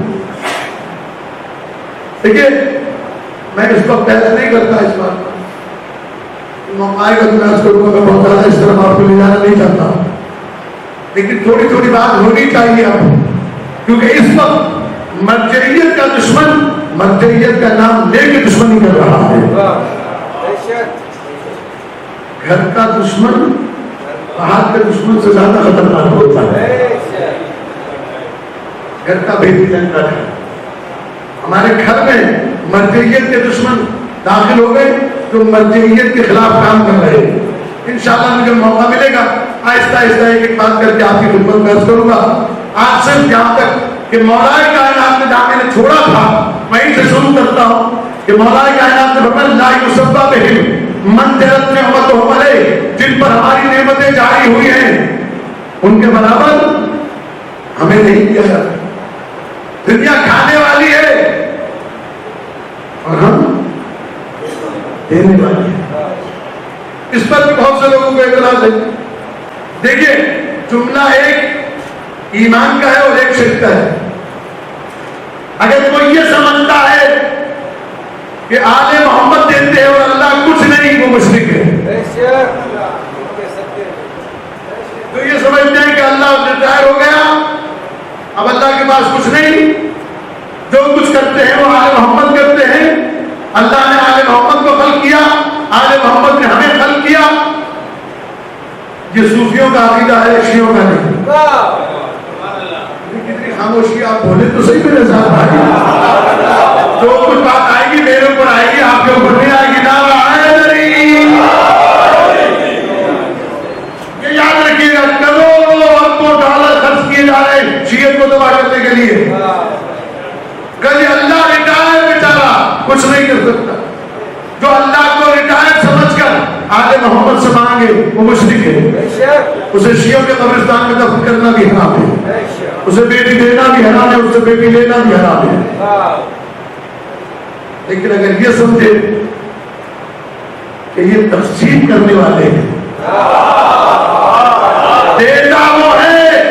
دیکھیے میں اس وقت بحث نہیں کرتا اس بات پر، موقع کا انداز کروں گا. میں بہت زیادہ اس طرح آپ کو لے جانا نہیں چاہتا، لیکن تھوڑی تھوڑی بات ہونی چاہیے اب، کیونکہ اس وقت مرجعیت کا دشمن مرجعیت کا نام لے کے دشمنی کر رہا ہے. گھر کا دشمن باہر کے دشمن سے زیادہ خطرناک ہوتا ہے. گھر کا بیٹی جنتا ہے. ہمارے گھر میں مرجعیت کے دشمن داخل ہو گئے جو مرجعیت کے خلاف کام کر رہے ہیں. انشاءاللہ مجھے موقع ملے گا آہستہ آہستہ ایک بات کر کے آپ کی خدمت میں عرض کروں گا. آج صرف یہاں تک کہ مولا کائنات نے جہاں میں نے چھوڑا تھا وہیں سے شروع کرتا ہوں کہ مولا کائنات نے فرمایا لا یصبح بہم من جرت نعمتہ علیہ، جن پر ہماری نعمتیں جاری ہوئی ہیں ان کے برابر ہمیں نہیں کیا جاتا. دنیا کھانے والی ہے اور ہم دینے والی ہے. اس پر بھی بہت سے لوگوں کو اعتراض ہے. دیکھیے جملہ ایک ایمان کا ہے اور ایک شرک کا ہے. اگر کوئی یہ سمجھتا ہے کہ آل محمد دیتے ہیں اور اللہ کچھ نہیں، وہ مشرک ہے. تو یہ سمجھتے ہیں کہ اللہ ریٹائر ہو گیا، اب اللہ کے پاس کچھ نہیں، جو کچھ کرتے ہیں وہ آل محمد کرتے ہیں. اللہ نے آل محمد کو خلق کیا، آل محمد نے ہمیں خلق کیا. یہ صوفیوں کا عقیدہ ہے، شیعوں کا نہیں. کتنی خاموشی آپ بولے تو صحیح میرے ساتھ بھائی. جو کچھ بات آئے گی میرے اوپر آئے گی، آپ کے اوپر نہیں آئے گی. یہ یاد رکھیے گا، کروڑوں اربوں ڈالر خرچ کیے جا رہے ہیں شیعت کو تباہ کرنے کے لیے. کل اللہ ریٹائر بیچارہ کچھ نہیں کر سکتا. جو اللہ کو ریٹائر سمجھ کر آل محمد سے مانگے وہ مشرک ہے. اسے شیعوں کے قبرستان میں دفن کرنا بھی حرام ہے، اسے بیٹی دینا بھی حرام ہے، اس سے بیٹی لینا بھی حرام ہے. لیکن اگر یہ سمجھے کہ یہ تقسیم کرنے والے ہیں، دیتا وہ ہے،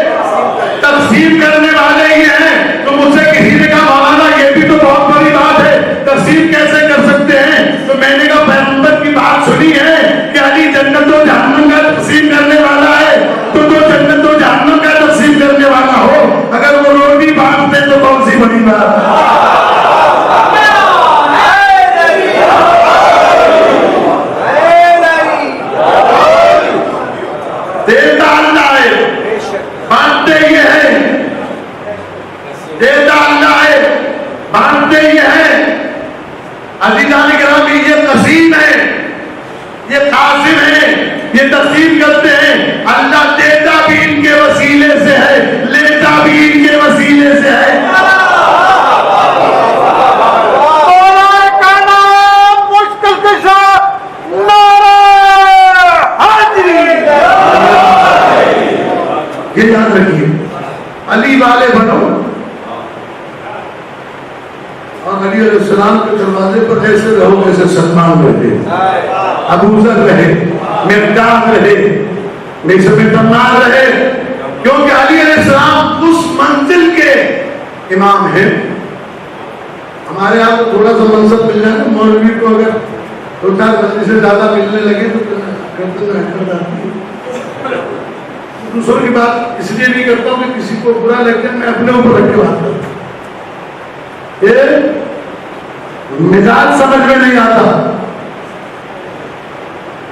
تقسیم کرنے والے ہی ہیں، تو مجھ سے کسی نے کہا مولانا یہ بھی تو بہت بڑی بات ہے، تقسیم کیسے کر سکتے ہیں؟ تو میں نے کہا پیغمبر کی بات سنی ہے کہ علی جنت و جہنم کا تقسیم کرنے والا ہے، تو جو جنت و جہنم کا تقسیم کرنے والا ہو اگر وہ روٹی بانٹتے تو کون سی بڑی بات؟ دیتا اللہ ہے، بانٹتے یہ ہے. دیتا اللہ ہے، بانٹتے یہ ہے. عزیزان گرامی یہ قسیم ہے، یہ قاسم ہے، یہ تقسیم کرتے ہیں. اللہ دیتا بھی ان کے وسیلے سے ہے، لیتا بھی ان کے وسیلے سے ہے. یہ یاد رکھیے، علی والے بنو اور علی علیہ السلام کے دروازے پر ایسے رہو جیسے سلمان رہے، ابو ذر رہے، مقداد رہے، مصر میں تمام رہے، کیونکہ علی علیہ السلام اس منزل کے امام ہیں۔ ہمارے یہاں تو تھوڑا سا منصب مل جائے تو مولوی کو اگر دو چار بندے سے زیادہ ملنے لگے تو گردن حکمت آتی ہے۔ دوسروں کی بات اس لیے نہیں کرتا ہوں کہ کسی کو برا لگ جائے، میں اپنے اوپر رکھ کے بات کرتا ہوں۔ یہ مزاج سمجھ میں نہیں آتا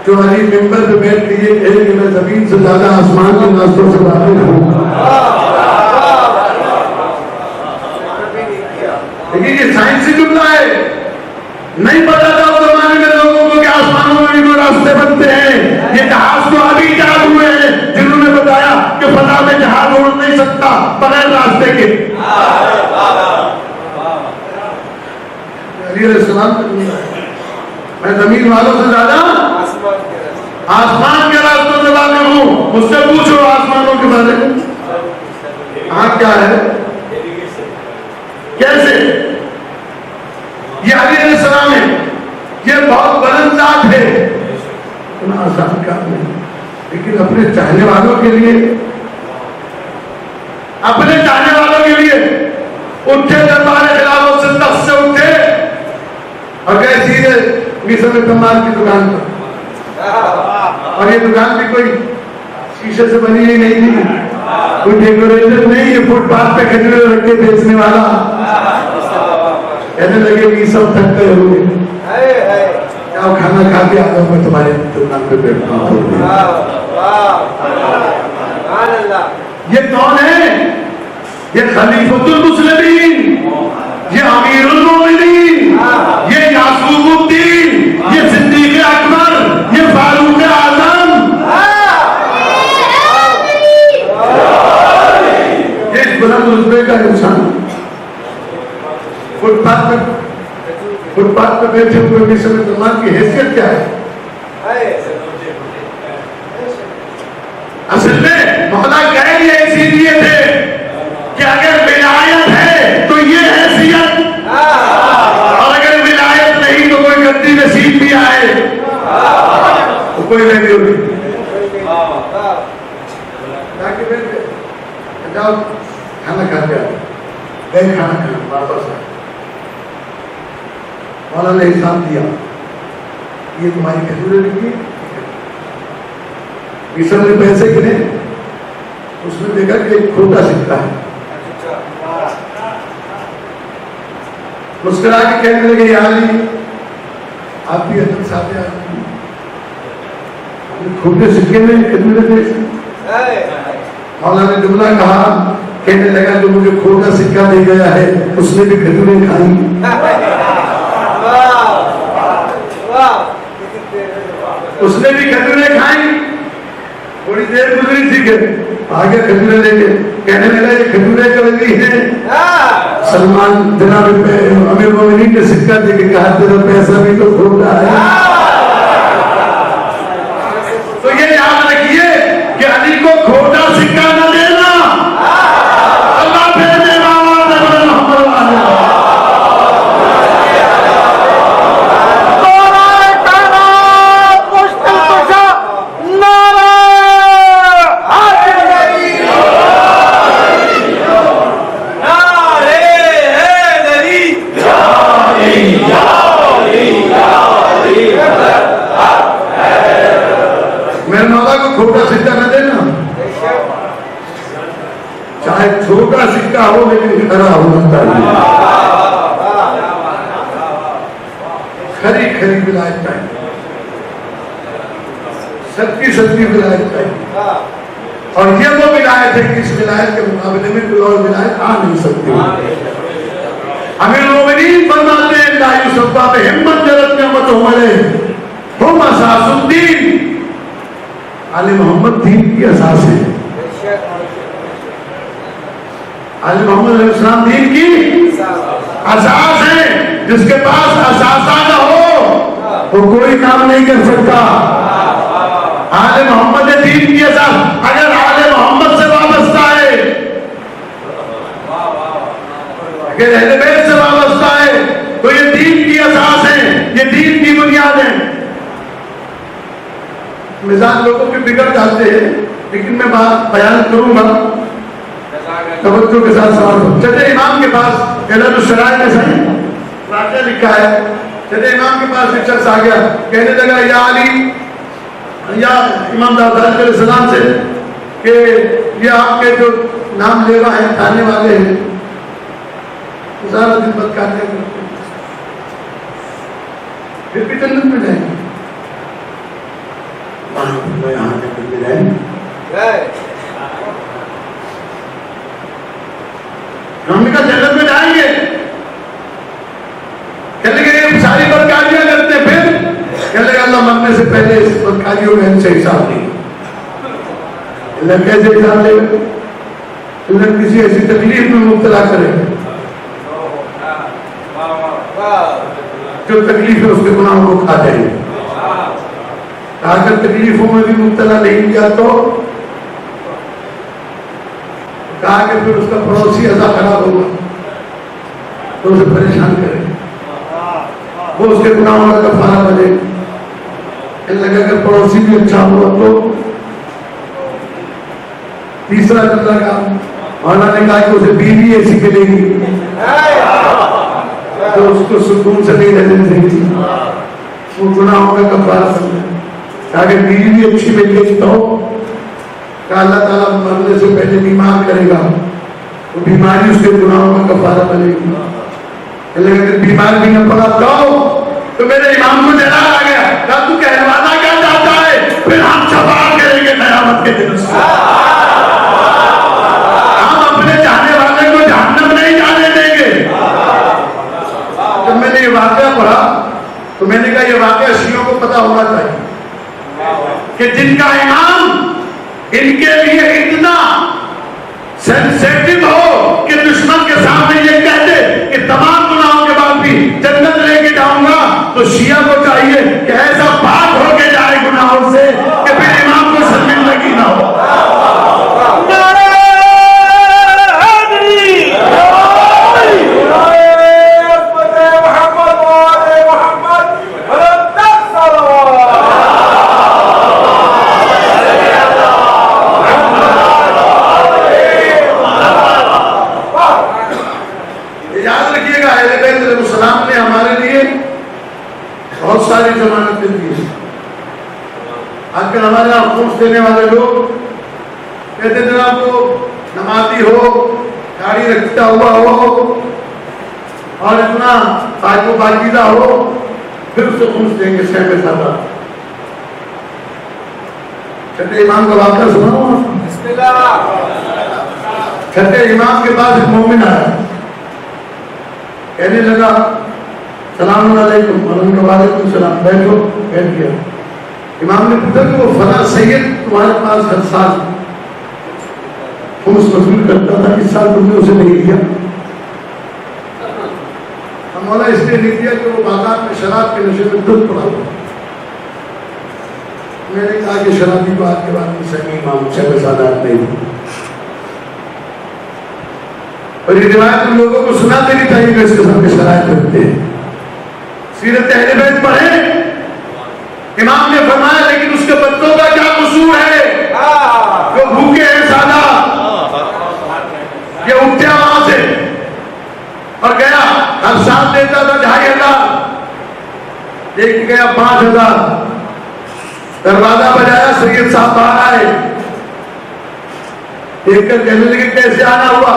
جو علی ممبر پہ بیٹھ کے یہ کہے کہ میں زمین سے زیادہ آسمان کے راستوں سے واقف ہوں۔ لیکن یہ سائنسی جملہ ہے، نہیں پتا تھا اس زمانے میں لوگوں کو کہ آسمانوں میں بھی راستے بنتے ہیں۔ یہ جہاز تو ابھی ایجاد ہوئے ہیں جنہوں نے بتایا کہ فضا میں جہاز اڑ نہیں سکتا بغیر راستے کے۔ علی علیہ السلام میں زمین والوں سے زیادہ آسمان کے راستوں سے واقف ہوں۔ مجھ سے پوچھو آسمانوں کے بارے میں ہاں کیا ہے، کیسے؟ یہ علی علیہ السلام ہے، یہ بہت بلند ذات ہے، اتنا آسان کام نہیں، لیکن اپنے چاہنے والوں کے لیے، اپنے چاہنے والوں کے لیے اٹھے دربار خلافت سے تخت سے اٹھے اور گئے سیدھے مصر میں تمام کی دکان پر۔ اور یہ دکان بھی کوئی شیشے سے بنی ہی نہیں تھی، کوئی ڈیکوریشن نہیں، یہ فٹ پاتھ پہ کھجورے رکھ کے بیچنے والا کہنے لگے کہ سب تھک گئے ہوں گے، کیا کھانا کھا کے آ جاؤ، میں تمہاری دکان پہ بیٹھتا ہوں۔ یہ کون ہے؟ یہ خلیفۃ المسلمین، یہ امیر المومنین، یہ یعقوب الدین، یہ صدیق اکبر، یہ فاروق اعظم، یہ اس بلند رتبے کا انسان فٹ پاتھ پہ بیٹھے ہوئے مصر میں مسلمان کی حیثیت کیا ہے؟ اصل میں مولا کہہ یہ اسی لیے تھے کہ اگر ولایت ہے تو یہ حیثیت، اور اگر ولایت نہیں تو کوئی گدی نصیب بھی آئے تو کوئی نہیں ہوگی۔ جاؤ کھانا کھا کے آئے، گئے کھانا کھانا، واپس آئے، مولا نے حساب دیا، یہ تمہاری کھجوریں لکھی، مصر نے پیسے گنے، اس نے دیکھا کہ ایک کھوٹا سکہ ہے، مسکرا کے کہنے لگے یا علی آپ بھی حضرت صاحب کھوٹے سکے میں کھجوریں دے۔ مولا نے جملہ کہا، کہنے لگا جو مجھے کھوٹا سکہ دے گیا ہے اس نے بھی کھجوریں کھائیں، اس نے بھی کھجوریں کھائیں۔ تھوڑی دیر گزری تھی کہ آگے کھجوریں لے کے کہنے لگا یہ کھجوریں کلنگی ہیں۔ سلمان جناب امیر المومنین نے سکہ دے کے کہا تیرا پیسہ بھی تو کھوٹا ہے۔ تو یہ یاد رکھیے کہ علی کو کھوٹا سکہ نہ دینا، اللہ بھیجنے والا ہے محمد والا۔ میرے مولا کو کھوٹا سکہ نہ دینا، چاہے چھوٹا سکہ ہو لیکن کھرا ہونا چاہیے، کھری کھری ولایت چاہیے، سچی سچی ولایت چاہیے، اور یہ وہ ولایت ہے کہ اس ولایت کے مقابلے میں کوئی اور ولایت آ نہیں سکتی۔ امیر المومنین فرماتے ہیں لا یصفا بہمت جرت نعمت علیہ ہم اساس الدین، آل محمد دین کی اساس ہے، آل محمد علیہ السلام دین کی اساس ہے، جس کے پاس اساسہ نہ ہو وہ کوئی کام نہیں کر سکتا۔ آل محمد دین کی اساس، اگر آل محمد سے وابستہ ہے، اگر اہل بیت سے وابستہ ہے تو یہ دین کی اساس ہے، یہ دین کی بنیاد ہے۔ مزاج لوگوں کے بگڑ جاتے ہیں، لیکن میں بات بیان کروں گا توجہ کے ساتھ سوال. چلے امام کے پاس علل الشرائع میں صحیح واقعہ لکھا ہے. چلے امام کے پاس ایک شخص آ گیا، کہنے لگا یا علی، یا امام داؤد علیہ السلام سے کہ یہ آپ کے جو نام لیوا ہیں، کھانے والے ہیں، زیادہ دن بد کھانے کرتے ہیں، پھر بھی جنت میں جائیں گے. یہاں جنت میں جائیں گے. ہم نے کہا جنت میں جائیں گے. کہنے لگے یہ ساری بدکاریاں کرتے ہیں. پھر کہنے لگا اللہ مرنے سے پہلے اس بدکاریوں میں ان سے حساب نہیں. اللہ کیسے حساب لے گا؟ اللہ کسی ایسی تکلیف میں مبتلا کرے گا جو تکلیف ہے اس کے گناہوں کو کھا جائے گا. اگر تکلیفوں میں بھی مبتلا نہیں کیا تو کہا کہ پھر اس کا پڑوسی ایسا خراب ہوگا تو اسے پریشان کرے گا، وہ اس کے گناہوں کا کفارہ بنے گا. لگا اگر پڑوسی بھی اچھا ہوا تو تیسرا کرتا کام. مولانا نے کہا کہ اسے بیوی ایسی ملے گی تو اس کو سکون سے نہیں رہنے دے گی، وہ گناہوں کا کفارہ بنے گا. اگر بیوی اچھی مل گئی تو کہ اللہ تعالیٰ مرنے سے پہلے بیمار کرے گا، وہ بیماری اس کے گناہوں کا کفارہ بنے گی. اگر بیمار بھی نہ پڑا تو میرے امام کو جلال آ گیا، کہا تو کہلوانا کیا چاہتا ہے؟ پھر ہم شفاعت کریں گے قیامت کے دن سے. ہم اپنے چاہنے والے کو جہنم نہیں جانے دیں گے. جب میں نے یہ واقعہ پڑھا تو میں نے کہا یہ واقعہ شیعوں کو پتا ہونا چاہیے کہ جن کا امام ان کے لیے اتنا سینسیٹیو ہو کہ دشمن کے سامنے یہ کہہ دے کہ تمام گناہوں کے بعد بھی جنت لے کے جاؤں گا، تو شیعہ کو چاہیے کہ ایسا پاک ہو کے جائے گناہوں سے کہ پھر امام کو شرمندگی نہ ہو. بہت ساری ضمانتیں دی. آج کل ہمارے یہاں خمس دینے والے لوگ کہتے ہیں جناب وہ نمازی ہو، داڑھی رکھتا ہوا ہو اور اتنا پاک و پاکیزہ ہو، پھر اسے خمس دیں گے. شہر سادہ چھٹے امام کا واقعہ سنا ہو؟ چھٹے امام کے پاس ایک مومن آیا، کہنے لگا سلام علیکم. وعلیکم السلام. بیٹھو. بیٹھ گیا. امام نے پوچھا کہ وہ فلاں سید تمہارے پاس ہر سال خمس وصول کرتا تھا، اس سال تم نے اسے نہیں دیا؟ ہم مولا اس لیے نہیں دیا کہ وہ بازار میں شراب کے نشے میں ڈوب پڑا ہوا. میں نے کہا کہ شرابی کو آج کے بعد میں صحیح امام سے وسادات نہیں دی. اور یہ روایت ان لوگوں کو سنا دینی چاہیے کہ اس قسم کے شرائط رکھتے ہیں. سیرت اہل بیت پڑھیں. امام نے فرمایا لیکن اس کے بچوں کا کیا قصور ہے؟ جو بھوکے ہیں سادہ. یہ اٹھا وہاں سے اور گیا، ہر سال دیتا تھا 2500، ایک گیا 5000. دروازہ بجایا، سید صاحب باہر آئے، دیکھ کر کہنے لگے کیسے آنا ہوا؟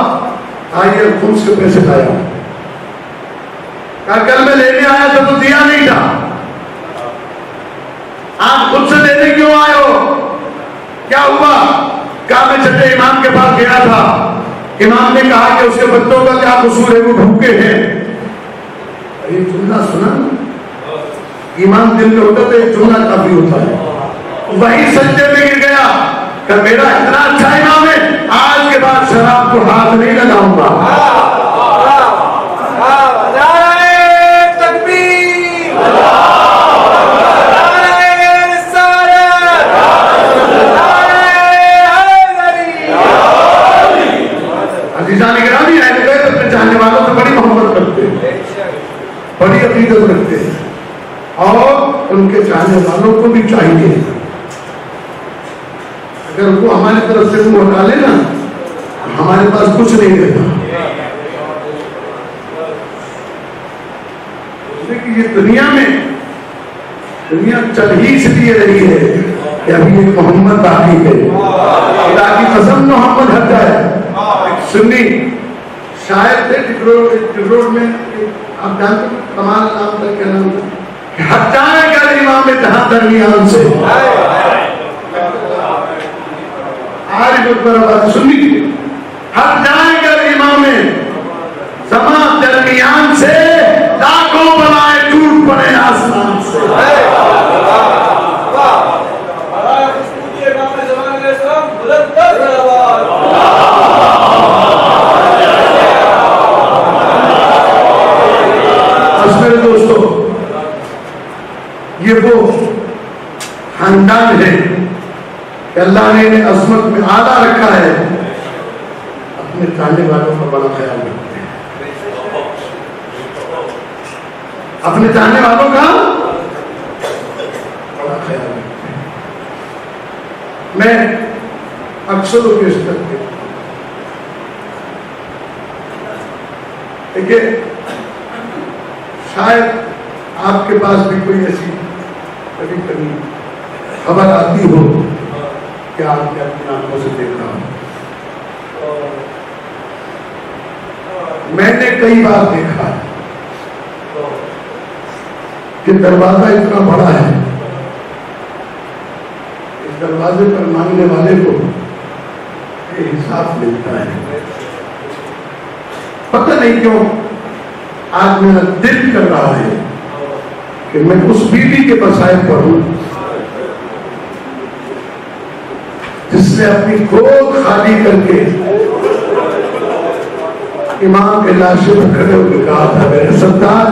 آئیے خود سے پیسے لایا. کہا کل میں لینے آیا تھا تو دیا نہیں تھا، آپ خود سے لینے کیوں آئے ہو؟ کیا ہوا؟ کہا میں چھٹے امام کے پاس گیا تھا، امام نے کہا کہ اس کے بچوں کا کیا قصور ہے، وہ بھوکے ہیں. یہ جملہ سنا، ایمان دل میں ہوتا تو ایک جملہ کافی ہوتا ہے. وہی سجدے میں گر گیا کہ میرا اتنا اچھا امام ہے، آج کے بعد شراب کو ہاتھ نہیں لگاؤں گا. چاہنے والوں سے بڑی محبت کرتے ہیں، بڑی عقیدت رکھتے ہیں، اور ان کے چاہنے والوں کو بھی چاہیے اگر وہ ہماری طرف سے منہ ہٹا لے نا ہمارے پاس کچھ نہیں رہتا. یہ دنیا چل ہی اس لیے رہی ہے کہ ابھی ایک محمد باقی ہے. خدا کی قسم محمد ہٹ جائے. ایک سنی شاعر تھے ڈگروڈ میں, آپ جانتے ہیں کمال نام تک کیا نام تھا, کہ ہٹ جائے گا امام جہاں درمیان سے. عارف اکبر آباد سنی ہٹ جائے گا امام زمان درمیان سے, لاکھوں بلائے ٹوٹ پڑے آسمان سے. بس میرے دوستو, یہ وہ خاندان ہے کہ اللہ نے انہیں عظمت میں اعلیٰ رکھا ہے. اپنے چاہنے والوں کا بڑا خیال رکھتے ہیں, اپنے چاہنے والوں کا بڑا خیال رکھتے ہیں. میں اکثر و بیشتر دیکھیے شاید آپ کے پاس بھی کوئی ایسی کبھی کبھی خبر آتی ہو کہ آپ نے اپنی آنکھوں سے دیکھا ہو. میں نے کئی بار دیکھا ہے کہ دروازہ اتنا بڑا ہے, اس دروازے پر مانگنے والے کو یہ حساب ملتا ہے. پتہ نہیں کیوں آج میرا دل کر رہا ہے کہ میں اس بیوی کے مسائل پڑھوں جس نے اپنی گود خالی کر کے امام کے لاشے پر کھڑے ہو کے کہا تھا میرے سردار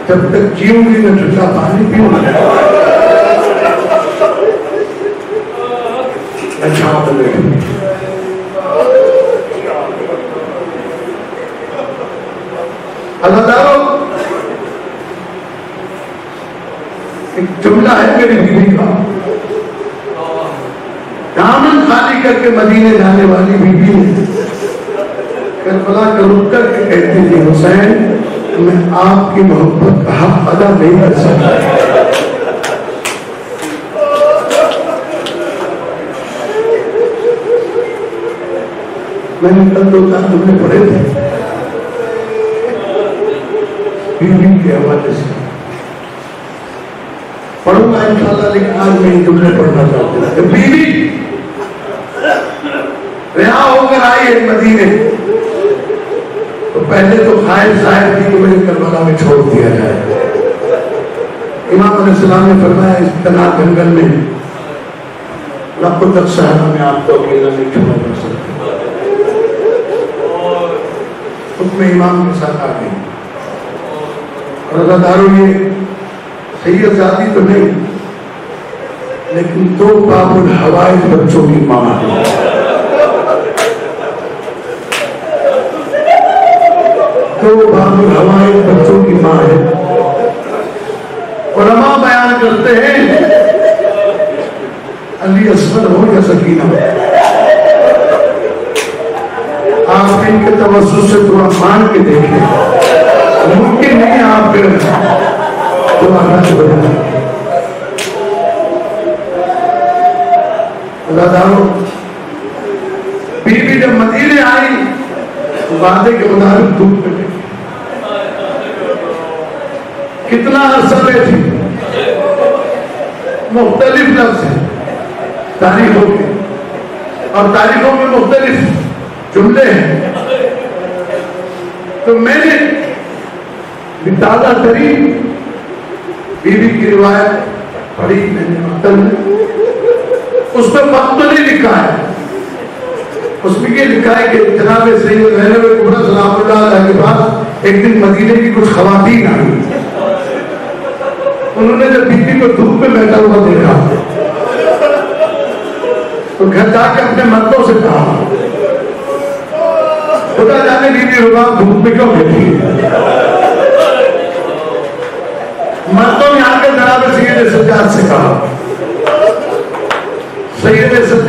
جب تک جیوں گی میں ٹھنڈا پانی پیوں گا. اللہ تعالیٰ ایک جملہ ہے میری بیوی کا, دامن خالی کر کے مدینے جانے والی بیوی کربلا کا رک کر کے کہتی تھی حسین میں آپ کی محبت کا حق ادا نہیں کر سکتا. میں نے کل 2 4 جملے پڑھے تھے بیوی کے حوالے سے, پڑھوں گا انشاءاللہ, لیکن آج میں یہ جملے پڑھنا چاہتا ہوں کہ بیوی رہا ہو کر آئی ہے مدینے تو پہلے تو خواہش ظاہر تھی کہ مجھے کربلا میں چھوڑ دیا جائے. امام علیہ السلام نے فرمایا اس تنہا جنگل میں لکھوں تک صحرا میں آپ کو اکیلا نہیں چھوڑا جا سکتا. حکم امام کے ساتھ آ گئی. رضاداروں یہ سید ذاتی تو نہیں لیکن 2 باب الحوائج بچوں کی ماں ہے. 2 باب الحوائج بچوں کی ماں ہے. علماء بیان کرتے ہیں علی اصغر ہو یا سکینہ آپ ان کے توسط سے دعا مان کے دیکھیں, ممکن نہیں آپ پھر دعا نہ چھوڑیں. بیوی جب مدینے آئی وعدے کے مطابق دودھ پہ گئی. کتنا عرصہ بیٹھی, مختلف لفظ ہیں تاریخوں کے, اور تاریخوں میں مختلف جملے ہیں. تو میں نے تازہ ترین بیوی کی روایت پڑھی, میں نے مکتب میں اس میں وقت نہیں لکھا ہے, اس میں یہ لکھا ہے کہ جناب سید زینب کبریٰ سلام اللہ علیہ کے پاس ایک دن مدینے کی کچھ خواتین آئی. انہوں نے جب بیوی کو دھوپ میں بیٹھا ہوا دیکھا تو گھر جا کے اپنے مردوں سے کہا خدا جانے بیوی ہوگا دھوپ میں کیوں بیٹھی ہے. مردوں نے آ کے جناب سید سجاد سے کہا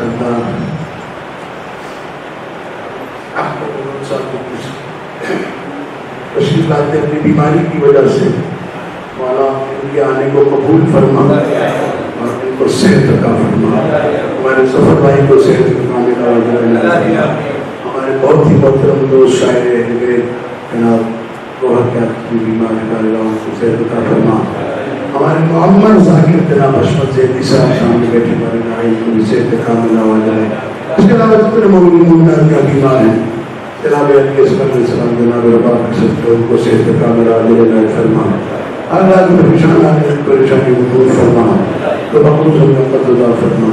سردار تشریف لاتے اپنی بیماری کی وجہ سے مولا ان کے آنے کو قبول فرما اور ان کو صحت عطا فرما. ہمارے سفر بھائی کو صحت فرمانے کا ہمارے بہت ہی محترم دوست شاعر جناب گوہر کی بیماری کا اللہ ان کو صحت عطا فرما. ہمارے محمد ذاکر جناب اشمت زیدی صاحب سامنے بیٹھے ہمارے نائب کو بھی صحت کاملہ ہو جائے. اس کے علاوہ جتنے مومنین کا بیمار ہیں جناب علی اسماعیل علیہ السلام جناب رباق صاحب ان کو صحت کاملہ عاجل فرما. اللہ کی پریشانی کو دور فرما. تو بخود ہم نے قدر فرما.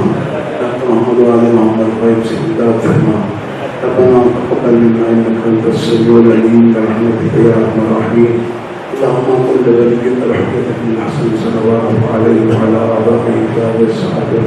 محمد وعلى محمد غيب سيدنا فرما. ربنا تقبل منا انك انت السميع العليم برحمتك يا ارحم الراحمين. اللهم كل ولي الرحمة من الحسن صلوات عليه وعلى آبائه والصحابة